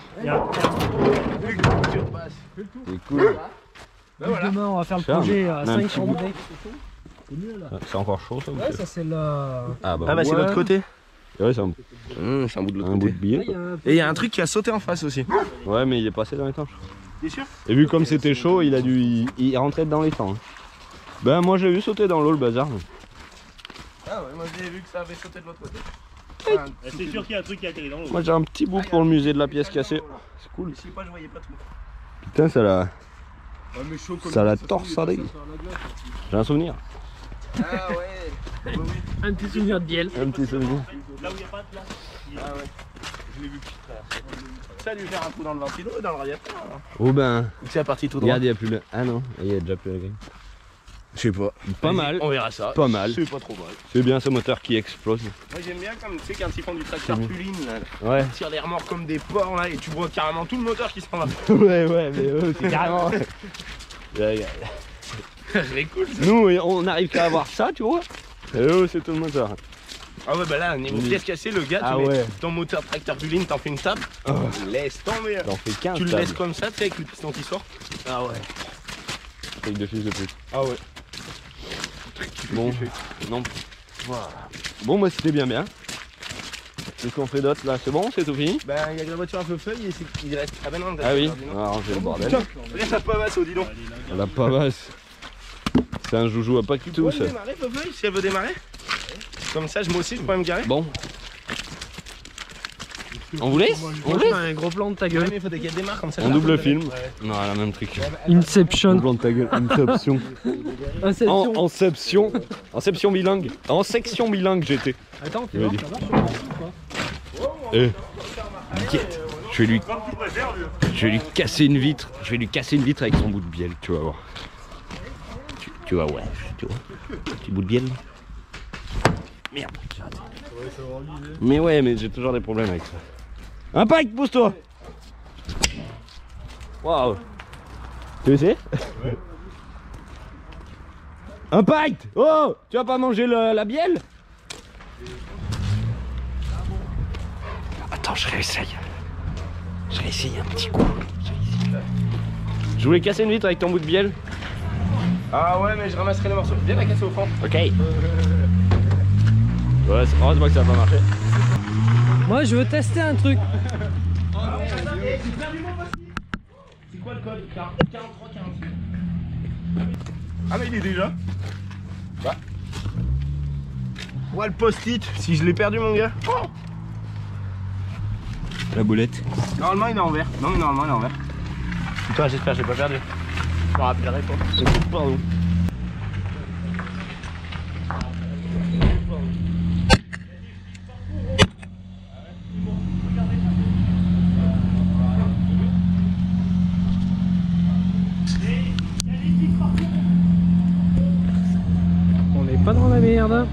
C'est cool. Demain on va faire le Charme. projet à Un 5 petit sur bout. bouteille. C'est encore chaud ça ou Ouais c'est- ça c'est la. Ah bah, Ah bah c'est ouais. l'autre côté. Ouais, c'est un C'est un bout de l'autre bout de côté. billet. Là, il y quoi. a un- Et il y a un truc qui a sauté en face aussi. Ouais mais il est passé dans les temps. je crois. T'es sûr? Et vu comme c'était chaud, il a dû il rentrait dans les temps. hein. Ben moi j'ai vu sauter dans l'eau le bazar. Ah ouais, moi j'ai vu que ça avait sauté de l'autre côté. C'est sûr qu'il y a un truc qui a atterri dans l'eau. Moi j'ai un petit bout pour le musée de la pièce cassée. C'est cool. Je sais pas, je voyais pas tout. Putain ça l'a. Ça Ça la torsadé. J'ai un souvenir. Ah ouais. Un petit souvenir de bielle. Un petit souvenir. Là où il n'y a pas de place. Ah ouais. Je l'ai vu. Ça lui faire un coup dans le ventilo et dans le radiateur. Oh ben. C'est parti tout droit. Regarde il y a plus le. Ah non, il y a déjà plus la grille. Je sais pas. Pas mal. On verra ça. Pas mal. C'est pas trop mal. C'est bien ce moteur qui explose. Moi j'aime bien comme tu sais quand ils font du tracteur puline là. Ouais. Ils tirent les remorques comme des porcs là et tu vois carrément tout le moteur qui s'en va. ouais mais c'est carrément. C'est cool ça. Nous on arrive qu'à avoir ça tu vois. Et eux c'est tout le moteur. Ah ouais bah là niveau pièce cassée le gars tu Ah mets ouais. ton moteur tracteur puline, t'en fais une table. Laisse tomber. J'en fais 15 Tu le tables. laisses comme ça tu sais avec le piston qui sort. Ah ouais. Avec de fils de pute. Ah ouais. Bon. Non. Voilà. Bon bah c'était bien. Qu'est-ce qu'on fait d'autre là? C'est bon? C'est tout fini? Ben il y a que la voiture un peu feuille et il reste. Ah ben non. Ah oui, on va ranger le bordel. Regarde ça pavasse au dis donc. La pavasse. C'est un joujou à pas que Tu tout peux ça. démarrer Feuille si elle veut démarrer? Comme ça moi aussi je pourrais me garer. Bon. On vous laisse? On vous laisse? Un gros plan de ta Ouais, gueule. mais il faudrait qu'elle démarre comme ça. En double film. Non, la même truc. Inception. Plan de ta gueule. Inception. Inception. Enception. Enception bilingue. En section bilingue j'étais. Attends, fais Je voir, dis. ça marche sur le coup ou pas? Eh. Get. Je vais lui casser une vitre. Je vais lui casser une vitre avec son bout de bielle, tu vas voir. Tu vas, ouais, tu vois. Petit bout de bielle. Merde, j'ai raté. Mais ouais, mais j'ai toujours des problèmes avec ça. Impact, pousse-toi. Waouh. Tu veux essayer? Ouais. Impact. Oh, tu vas pas manger la bielle? Attends, je réessaye. Je réessaye un petit coup. Je voulais casser une vitre avec ton bout de bielle. Ah ouais, mais je ramasserai les morceaux. Viens la casser au fond. Ok. Ouais, heureusement que ça va pas marcher. Moi, je veux tester un truc. C'est quoi le code? 43 46. Ah mais il est déjà. Bah. Ouais, le post-it, si je l'ai perdu mon gars. Oh, La boulette. normalement il est en vert. Non mais normalement il est en vert. Putain, j'espère que je l'ai pas perdu. Je me rappellerai pas. Pardon. On n'est pas dans la merde.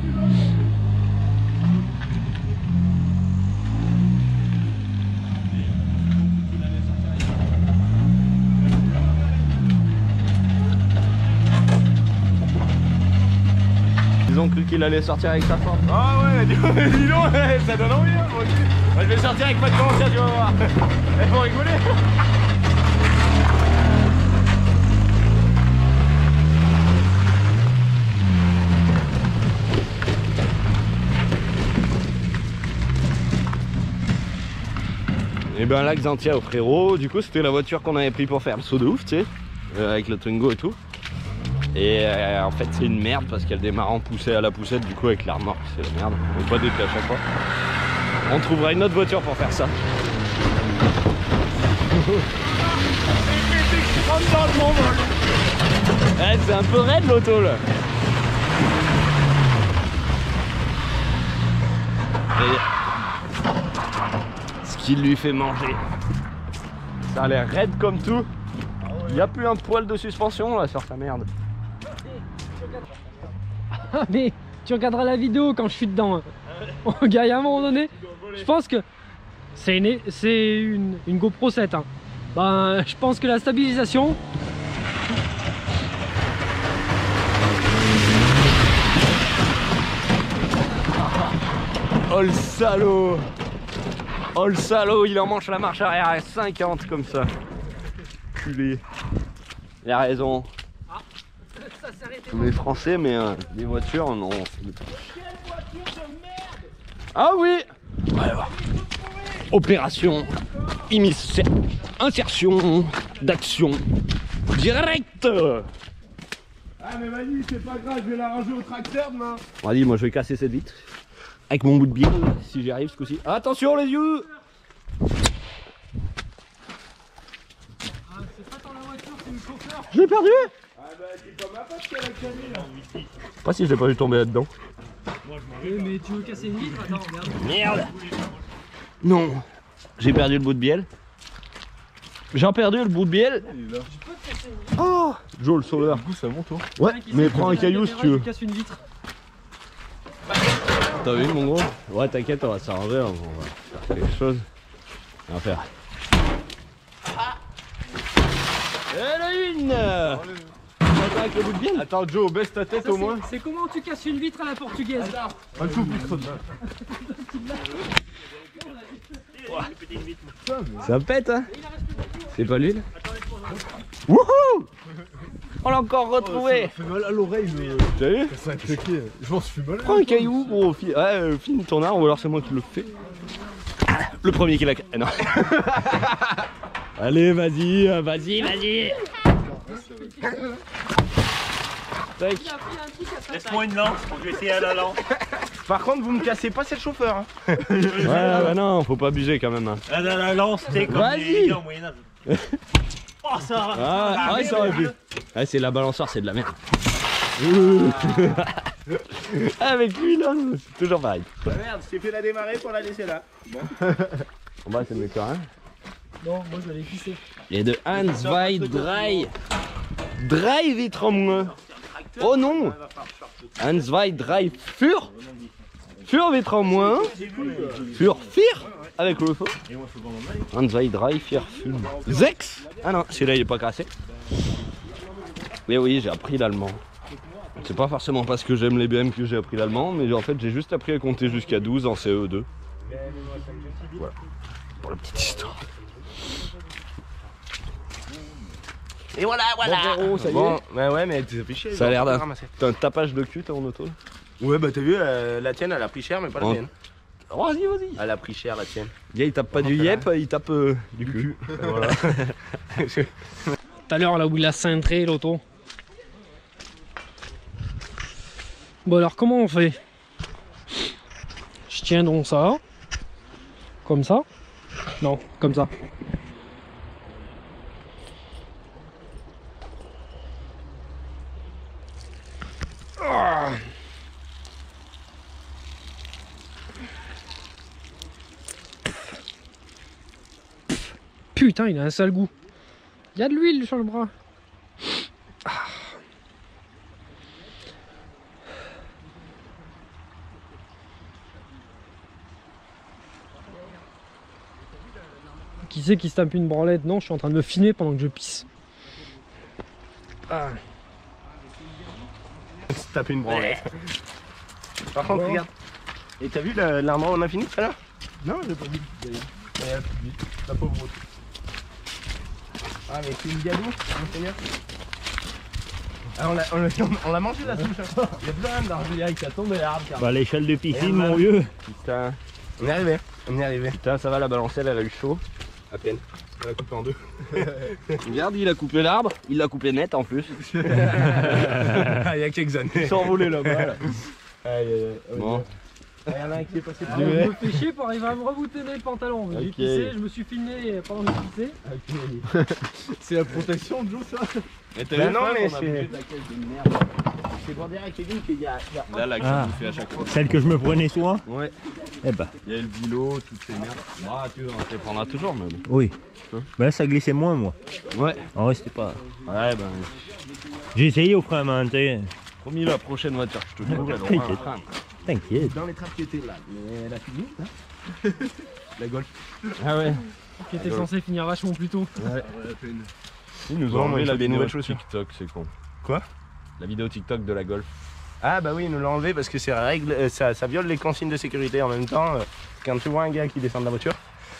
Ils ont cru qu'il allait sortir avec sa forme. Ah ouais, dis donc, ça donne envie hein, moi aussi. Moi, je vais sortir avec pas de commentaires, tu vas voir. Elles vont rigoler. Et ben là, Xantia au frérot, du coup c'était la voiture qu'on avait pris pour faire le saut de ouf, tu sais, avec le Twingo et tout. Et en fait c'est une merde parce qu'elle démarre en poussée à la poussette, du coup avec la remorque c'est la merde, on peut pas dételer à chaque fois. On trouvera une autre voiture pour faire ça. Ouais, c'est un peu raide l'auto là. Et ce qu'il lui fait manger, ça a l'air raide comme tout. Il n'y a plus un poil de suspension là sur sa merde. Ah, mais tu regarderas la vidéo quand je suis dedans. Oh, gars, il y a un moment donné, je pense que c'est une GoPro 7. Hein. Ben, je pense que la stabilisation. Oh le salaud! Oh le salaud, il en mange la marche arrière à 50 comme ça. Culé. Il a raison. On est français mais les voitures non. Ah oui! Alors, opération insertion d'action directe. Ah mais vas-y, c'est pas grave, je vais la ranger au tracteur demain. Vas-y, moi je vais casser cette vitre. Avec mon bout de bielle, si j'y arrive ce coup-ci. Attention les yeux! Je l'ai perdu! Ah bah c'est pas ma passe qu'elle a canné là. Je sais pas si je l'ai pas vu tomber là-dedans. Mais tu veux casser une vitre? Attends, regarde. Merde! Non! J'ai perdu le bout de bielle. J'ai perdu le bout de bielle. Oh! Joe le sauveur. Du coup ça monte hein. Ouais, mais prends un caillou si tu veux. Je casse une vitre. T'as vu mon gros? Ouais t'inquiète, on va s'arranger, on va faire quelque chose. On va faire. Et la une! Avec le bout de bielle. Attends Joe, baisse ta tête au moins. C'est comment tu casses une vitre à la portugaise? Un tout plus Ça pète hein? C'est pas l'huile? Wouhou! On l'a encore retrouvé! Ça fait mal à l'oreille le... T'as vu? Ça a claqué. Je m'en suis mal. Prends un caillou gros, finis ton arbre ou alors c'est moi qui le fais. Le premier qui l'a... Ah, non. Allez vas-y, vas-y. Tac. Laisse-moi une lance pour que j'essaie à la lance. Par contre vous me cassez pas, c'est le chauffeur hein. Ouais bah non, faut pas abuser quand même hein. La lance, t'es comme Vas-y. les gars au Moyen-Âge. Oh ça va. Ah ouais ça aurait pu. Ouais c'est la balançoire, c'est de la merde. Avec lui là, c'est toujours pareil. Bah merde, je t'ai fait la démarrer pour la laisser là. En bas c'est mieux que rien. Non, moi je vais aller pisser. Et de Hans Weid Drei. Drei vitres en moins. Oh non. Hans Weid Drei für. Für vitres en moins. Für vier. Avec le feu. Hans Weid Drei vier für. Sechs. Ah non, celui-là il est pas cassé. Mais oui, j'ai appris l'allemand. C'est pas forcément parce que j'aime les BM que j'ai appris l'allemand, mais en fait j'ai juste appris à compter jusqu'à 12 en CE2. Voilà, pour la petite histoire. Et voilà, voilà. Bon, frérot, ça y est. Bon, bah ouais, mais tu fait chier. Ça a l'air d'un ramasser. t'as un tapage de cul t'as en auto là. Ouais, bah t'as vu, la tienne elle a pris cher, mais pas la Ouais. mienne. Oh, vas-y, vas-y. Elle a pris cher la tienne. Le gars il tape pas du yep, il tape du cul. Voilà. Tout à l'heure là où il a cintré l'auto. Bon alors comment on fait? Je tiens donc ça. Comme ça. Non, comme ça. Ah. Putain, il a un sale goût. Il y a de l'huile sur le bras. Qui c'est qui se tape une branlette? Non, je suis en train de me filmer pendant que je pisse. Ah. Se taper une branlette. Par contre, regarde. Et t'as vu l'endroit où on a fini tout à l'heure? Non, j'ai pas vu. La pauvre route. Ah, mais c'est une gadou, monseigneur. Ah, on l'a mangé la souche. Il y a plein d'argile qui a tombé l'arbre. Bah, l'échelle de piscine, mon vieux. Putain, On est arrivé, on est arrivé. putain, ça va, la balancelle elle a eu chaud. À peine. Elle a coupé en deux. Regarde, il a coupé l'arbre, il l'a coupé net en plus. Ah, il y a quelques années. Ils sont envolés là-bas. Là. Bon. Il y en a un qui est passé Je me fais chier pour arriver à me reboutonner le pantalon. J'ai Ok. pissé, je me suis filmé pendant que je pissais. C'est la protection de Joe, ça. Bah non, mais on a c'est- bouffé de la caisse de merde. C'est pour dire à Kevin qu'il y a. Là, là, que Ah. j'ai bouffé à chaque fois. Celle que je me prenais soin. Ouais, Eh bah, il y a le vilo, toutes ces merdes. Bah, tu en te prendras toujours, même. oui. Hein? Bah là, ça glissait moins, moi. Ouais. En vrai, c'était pas. Ouais, ben, J'ai essayé au frein à main, t'sais. promis, la prochaine voiture que je te trouve, elle aura un frein. T'inquiète. Dans les trappes qui étaient là. Mais elle a fini, là. La Golf. Ah ouais. Qui était censé finir vachement plus tôt. Ils nous Bon, ont enlevé moi, il la faut des vidéo nouvelles chaussures. TikTok, c'est con. Quoi? La vidéo TikTok de la Golf. Ah bah oui, il nous l'a enlevé parce que c'est règle, ça viole les consignes de sécurité en même temps. Quand tu vois un gars qui descend de la voiture,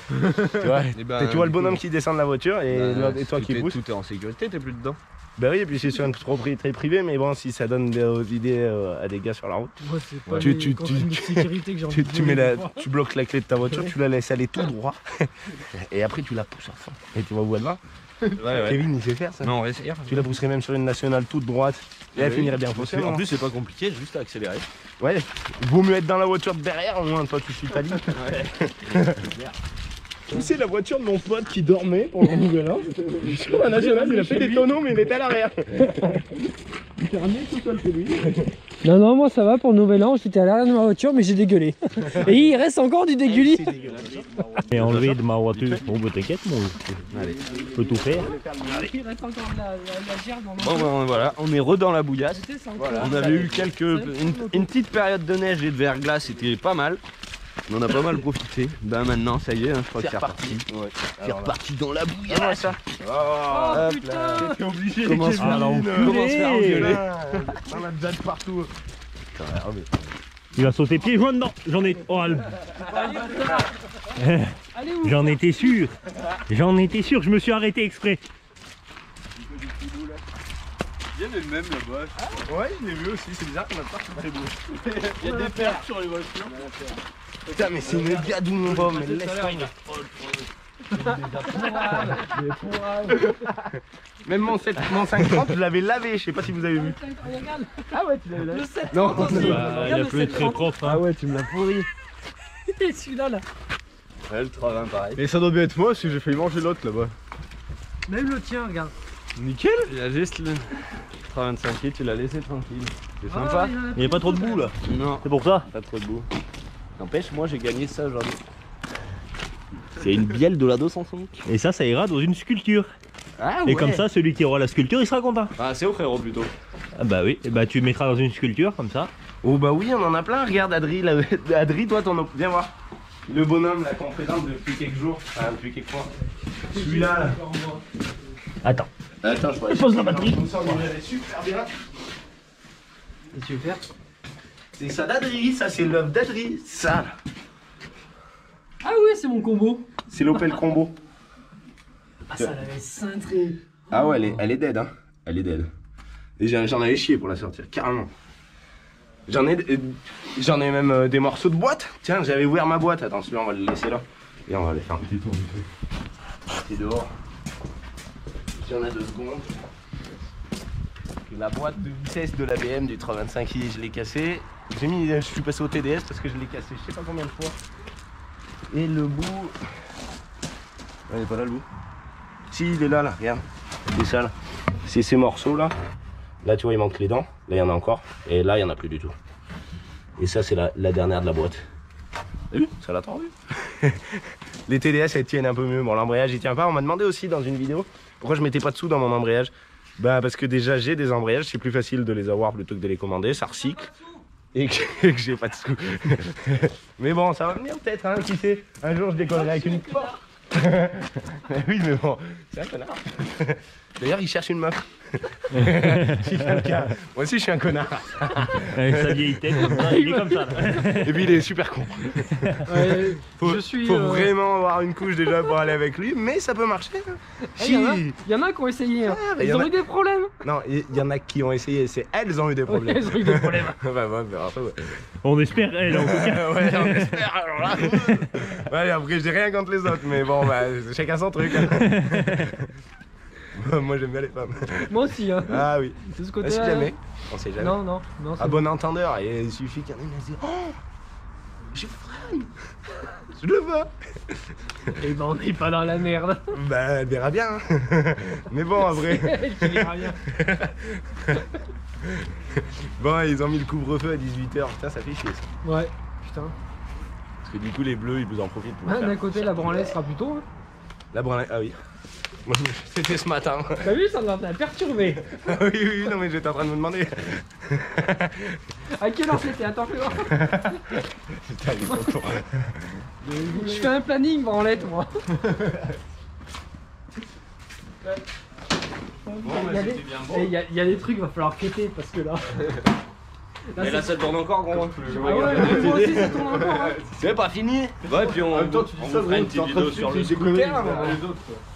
tu vois, Eh ben, tu vois le du coup, bonhomme qui descend de la voiture et, et toi qui pousse. Tout est en sécurité, t'es plus dedans. Bah oui, et puis c'est sur une propriété privée, mais bon, si ça donne des idées à des gars sur la route, Moi, c'est pas Tu- les tu- consignes de sécurité que j'ai envie de tu mets violer, des fois. tu bloques la clé de ta voiture, tu la laisses aller tout droit, et après tu la pousses à fond. Et tu vois où elle va. Ouais, Kevin, il sait faire ça. Non, on va essayer. Tu la pousserais même sur une nationale toute droite, et elle finirait bien foncée. En plus, c'est pas compliqué, juste à accélérer. Ouais, vaut mieux être dans la voiture de derrière, au moins toi tu suis ta ligne. C'est la voiture de mon pote qui dormait pour le nouvel an. Sur la nationale, il a fait des tonneaux, mais il était à l'arrière. Il s'est ramené tout seul chez lui. Non, non, moi ça va pour le nouvel an. J'étais à l'arrière de ma voiture, mais j'ai dégueulé. Et il reste encore du dégueulis. J'ai enlevé de ma voiture. Bon, bah t'inquiète, moi. Allez. Je peux tout faire. Il reste encore de la gerbe dans Bon, ben voilà, on est dans la bouillasse. Voilà. On avait eu une petite période de neige et de verglas, c'était pas mal. On en a pas mal profité. Ben maintenant, ça y est, hein, je crois que c'est reparti. C'est reparti dans la bouillasse. Ça. Oh putain. T'es obligé, Commence Ah, non. Comment se faire engueuler. On a déjà de partout. Il va sauter pieds joints dedans. J'en ai. Oh, Allez où? j'en étais sûr. J'en étais sûr. Je me suis arrêté exprès. Il y a les mêmes là-bas. Ouais, je l'ai vu aussi, c'est bizarre qu'on a pas très beau. Il y a des pertes sur les voitures. Putain, mais c'est une gadou, mon homme, mais laisse tomber. Même mon 530, je l'avais lavé, je sais pas si vous avez vu. Ah ouais, tu l'avais lavé. Le 7 Non, aussi. Il Regarde a le plus très 730. propre. Hein. ouais, tu me l'as pourri. Et celui-là là. Ouais, le 320 pareil. Mais ça doit bien être moi parce que j'ai failli manger l'autre là-bas. Même le tien, regarde. Nickel. Il a juste le 325 et tu l'as laissé tranquille. C'est Ah, sympa. il en a Il n'y a pas trop de boue là. Non, C'est pour ça. pas trop de boue. N'empêche, moi j'ai gagné ça aujourd'hui. C'est une bielle de la 205. Et ça ira dans une sculpture. Ah Et comme ça, celui qui aura la sculpture, il sera content. Ah, c'est au frérot plutôt. Ah bah oui, et bah tu mettras dans une sculpture comme ça. Oh bah oui, on en a plein. Regarde Adri, là. Adri, toi viens voir. Le bonhomme là qu'on présente depuis quelques jours, enfin depuis quelques mois. Celui-là là. Attends. Attends, je vais pose la batterie. On sent qu'il est super bien. Qu'est-ce que tu veux faire? C'est ça d'Adri, ça c'est l'œuvre d'Adri, ça là. Ah ouais, c'est mon combo. C'est l'Opel Combo. Ah, ça l'avait cintré. Ah ouais, elle est dead, hein. Elle est dead. Et j'en avais chié pour la sortir, carrément. J'en ai même des morceaux de boîte. Tiens, j'avais ouvert ma boîte. Attends, celui-là, on va le laisser là. Et on va aller faire un petit tour. C'est dehors. Si on a 2 secondes. La boîte de vitesse de la BM du 325i, je l'ai cassée. Je suis passé au TDS parce que je l'ai cassé je sais pas combien de fois. Et le bout... Il n'est pas là le bout. Si, il est là, là, regarde. C'est ça là. C'est ces morceaux là. Là, tu vois, il manque les dents. Là, il y en a encore. Et là, il n'y en a plus du tout. Et ça, c'est la dernière de la boîte. T'as vu? Ça l'a tendu. Les TDS, elles tiennent un peu mieux. Bon, l'embrayage, il tient pas. On m'a demandé aussi dans une vidéo pourquoi je mettais pas de sous dans mon embrayage. Bah, parce que déjà, j'ai des embrayages. C'est plus facile de les avoir plutôt que de les commander. Ça recycle. Et que j'ai pas de sous. Mais bon, ça va venir peut-être, hein, qui sait. Un jour, je décollerai avec une porte. Oui, mais bon, c'est un connard. D'ailleurs, il cherche une meuf. Si quelqu'un. Moi aussi, je suis un connard. Avec sa vieille tête, comme ça, il est comme ça. Là. Et puis, il est super con. Faut vraiment avoir une couche déjà pour aller avec lui, mais ça peut marcher. Il y en a qui ont essayé. Hein. bah, Ils ont eu des problèmes. Non, il y en a qui ont essayé, c'est elles ont eu des problèmes. Elles ont eu des problèmes. Bah, ouais, après, ouais. On espère elle en tout cas. Ouais, on espère alors là. Ouais, après, je dis rien contre les autres, mais bon, bah, chacun son truc. Moi, j'aime bien les femmes. Moi aussi. Hein. Ah oui. De ce Ah, côté. si jamais. On sait jamais. Non. À bon entendeur, et il suffit qu'il y en ait une qui dise oh, j'ai faim. Je le veux. Et ben on n'est pas dans la merde. Bah elle verra bien. Mais bon après. Elle qui verra bien. Bon ils ont mis le couvre-feu à 18h, putain ça fait chier ça. Ouais, putain. Parce que du coup les bleus ils vous en profitent pour. D'un côté la branlette sera plus tôt. Hein. La branlette, ah oui. Moi c'était ce matin. T'as vu ça m'a perturbé. Oui, non mais j'étais en train de me demander. À quelle heure c'était? Attends, fais voir. Putain, il est content. Je fais un planning branlette moi. Il y a des trucs, va falloir quêter parce que là. Et là ça tourne encore gros. Ah ouais, moi aussi ça tourne encore. Hein. C'est pas fini. Ouais puis on fera une petite vidéo sur le scooter.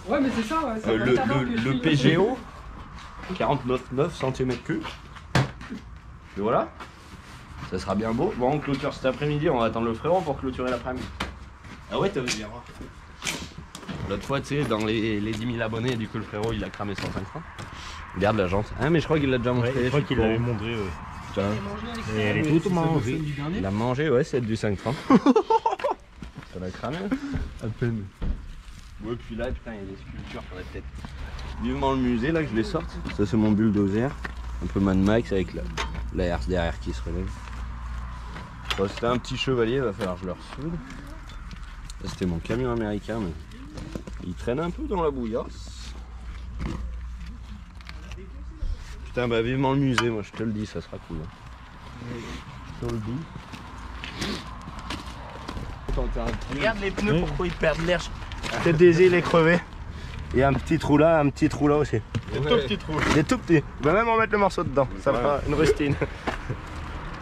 Ouais mais c'est ça, ouais, ça fait tout à l'heure que je Le suis- PGO 49,9 cm3. Et voilà. Ça sera bien beau. Bon on clôture cet après-midi, on va attendre le frérot pour clôturer l'après-midi. Ah ouais t'as vu bien. L'autre fois tu sais dans les 10 000 abonnés du coup le frérot il a cramé 105 francs. Regarde la jante. Ah mais je crois qu'il l'a déjà montré. Ouais, je crois qu'il l'avait montré. Putain. Et elle est toute mangée. Il a mangé ouais c'est du 5,30. Ça l'a cramé. À peine. Ouais puis là putain il y a des sculptures faudrait peut-être vivement le musée là que je les sorte. Ça c'est mon bulldozer. Un peu Mad Max avec la herse derrière qui se relève. Bon, c'était un petit chevalier, va falloir que je le ressoude. Ça c'était mon camion américain mais il traîne un peu dans la bouillasse. Putain bah vivement le musée moi je te le dis ça sera cool. Hein. Je te le dis. Regarde les pneus, pourquoi ils perdent l'air. Peut-être des îles crevées. Et un petit trou là aussi. Des tout petits trous. Des tout petits. On va même en mettre le morceau dedans. Ça fera une rustine.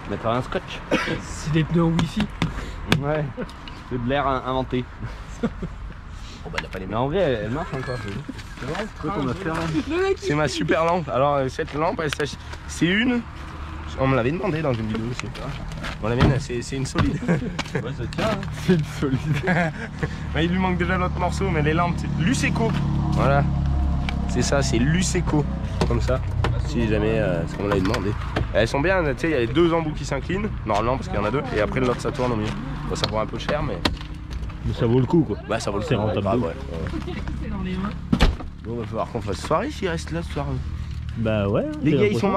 Mettre un scotch. C'est des pneus en wifi. Ouais. C'est de l'air inventé. Oh bah il a pas les Mais mains. en vrai elle marche encore. C'est vrai ce qu'on va faire là. Le mec C'est ma super lampe. Alors cette lampe, c'est une. On me l'avait demandé dans une vidéo aussi. Bon la mienne c'est une solide. Ouais ça tient. Hein. C'est une solide. Mais il lui manque déjà l'autre morceau, mais les lampes, c'est Luceco. Voilà. C'est ça, c'est Luceco. Comme ça. Si jamais, ce qu'on l'avait demandé. Elles sont bien, tu sais, il y a les 2 embouts qui s'inclinent, normalement parce qu'il y en a 2, et après l'autre ça tourne au milieu. Bon, ça prend un peu cher, mais. Mais ça vaut le coup quoi. Bah ça vaut le coup. C'est rentable. Grave, ouais. c'est dans les mains. Bon, va falloir qu'on fasse soirée s'il reste là ce soir. Bah ouais. Les j'ai gars, ils sont l'impression.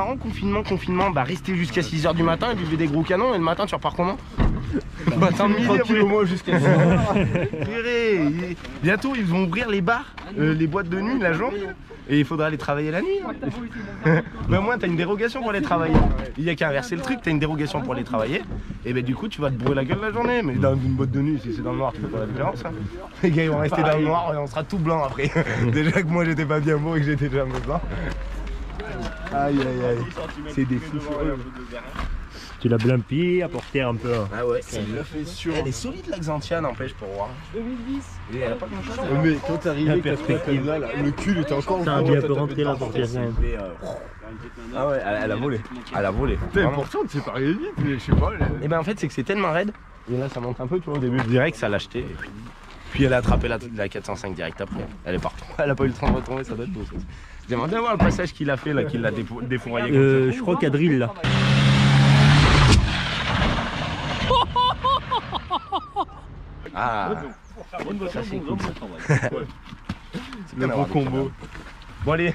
marrants, confinement, bah restez jusqu'à 6h du matin et buvez des gros canons et le matin tu repars comment? Bah attends, tranquille au moins jusqu'à 6h. Bientôt ils vont ouvrir les bars, les boîtes de nuit la journée. Et il faudra aller travailler la nuit. Mais au moins t'as une dérogation pour aller travailler. Il y a qu'à inverser le truc, t'as une dérogation pour aller travailler. Et ben du coup tu vas te brûler la gueule la journée. Mais dans une boîte de nuit, si c'est dans le noir, tu fais pas la différence. Hein. Les gars ils vont rester dans le noir et on sera tout blanc après. Déjà que moi j'étais pas bien beau et que j'étais déjà un peu blanc. Aïe aïe aïe. C'est des fous. Tu l'as bien pied, apporter un peu. Ah ouais, elle est solide la Xantia, n'empêche pour voir. 2010. Et elle a pas grand chose. Mais quand t'es arrivé, avec ta perspective là, le cul était encore Ça a bien peu rentrer là pour faire ça. Ah ouais, elle a volé. Elle a volé. Pourtant, c'est pas rien vite, mais je sais pas. Et ben en fait, c'est que c'est tellement raide. Et là, ça monte un peu, tu vois. Au début, je dirais que ça l'a acheté. Puis elle a attrapé la 405 direct après. Elle est partout. Elle a pas eu le temps de retomber, ça doit être beau ça. J'aimerais bien voir le passage qu'il a fait là, qu'il l'a défouraillé comme ça. Je crois qu'il y a drill là. Ah, ça c'est cool. C'est bien Un d'avoir bon des combo. Bon allez,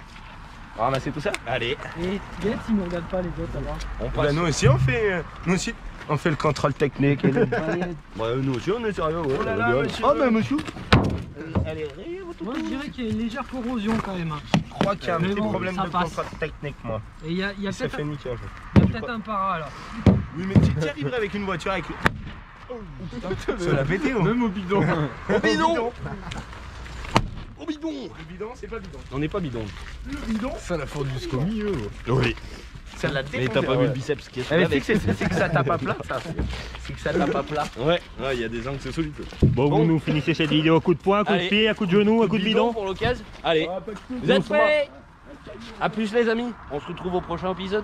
on va ramasser tout ça. Allez. Et Guette, ils me regardent pas les autres alors. On Bah, passe. nous aussi on fait le contrôle technique. Et le... nous aussi on est sérieux. Ouais. Oh bah monsieur. Elle est Moi je dirais qu'il y a une légère corrosion quand même. Je crois qu'il y a un Mais petit bon, problème ça de passe. contrôle technique moi. Et il y a Ça peut-être fait niquer un peu. un para là. Oui mais tu arriverais avec une voiture avec... Ça l'a pété ou? Même au bidon. Au bidon. Au bidon. Le bidon c'est pas bidon. On n'est pas bidon. Ça l'a fendu jusqu'au milieu. Oui. Ça l'a Mais t'as pas vu le biceps qui est Eh, mais avec. c'est que ça tape à plat ça. C'est que ça tape à plat. Ouais, il y a des angles, c'est solide. Bon, Bon. vous nous finissez cette vidéo à coup de poing, à coup de Allez. pied, à coup de genou, à coup de bidon. pour l'occasion. Allez. Vous êtes prêts? A plus les amis. On se retrouve au prochain épisode.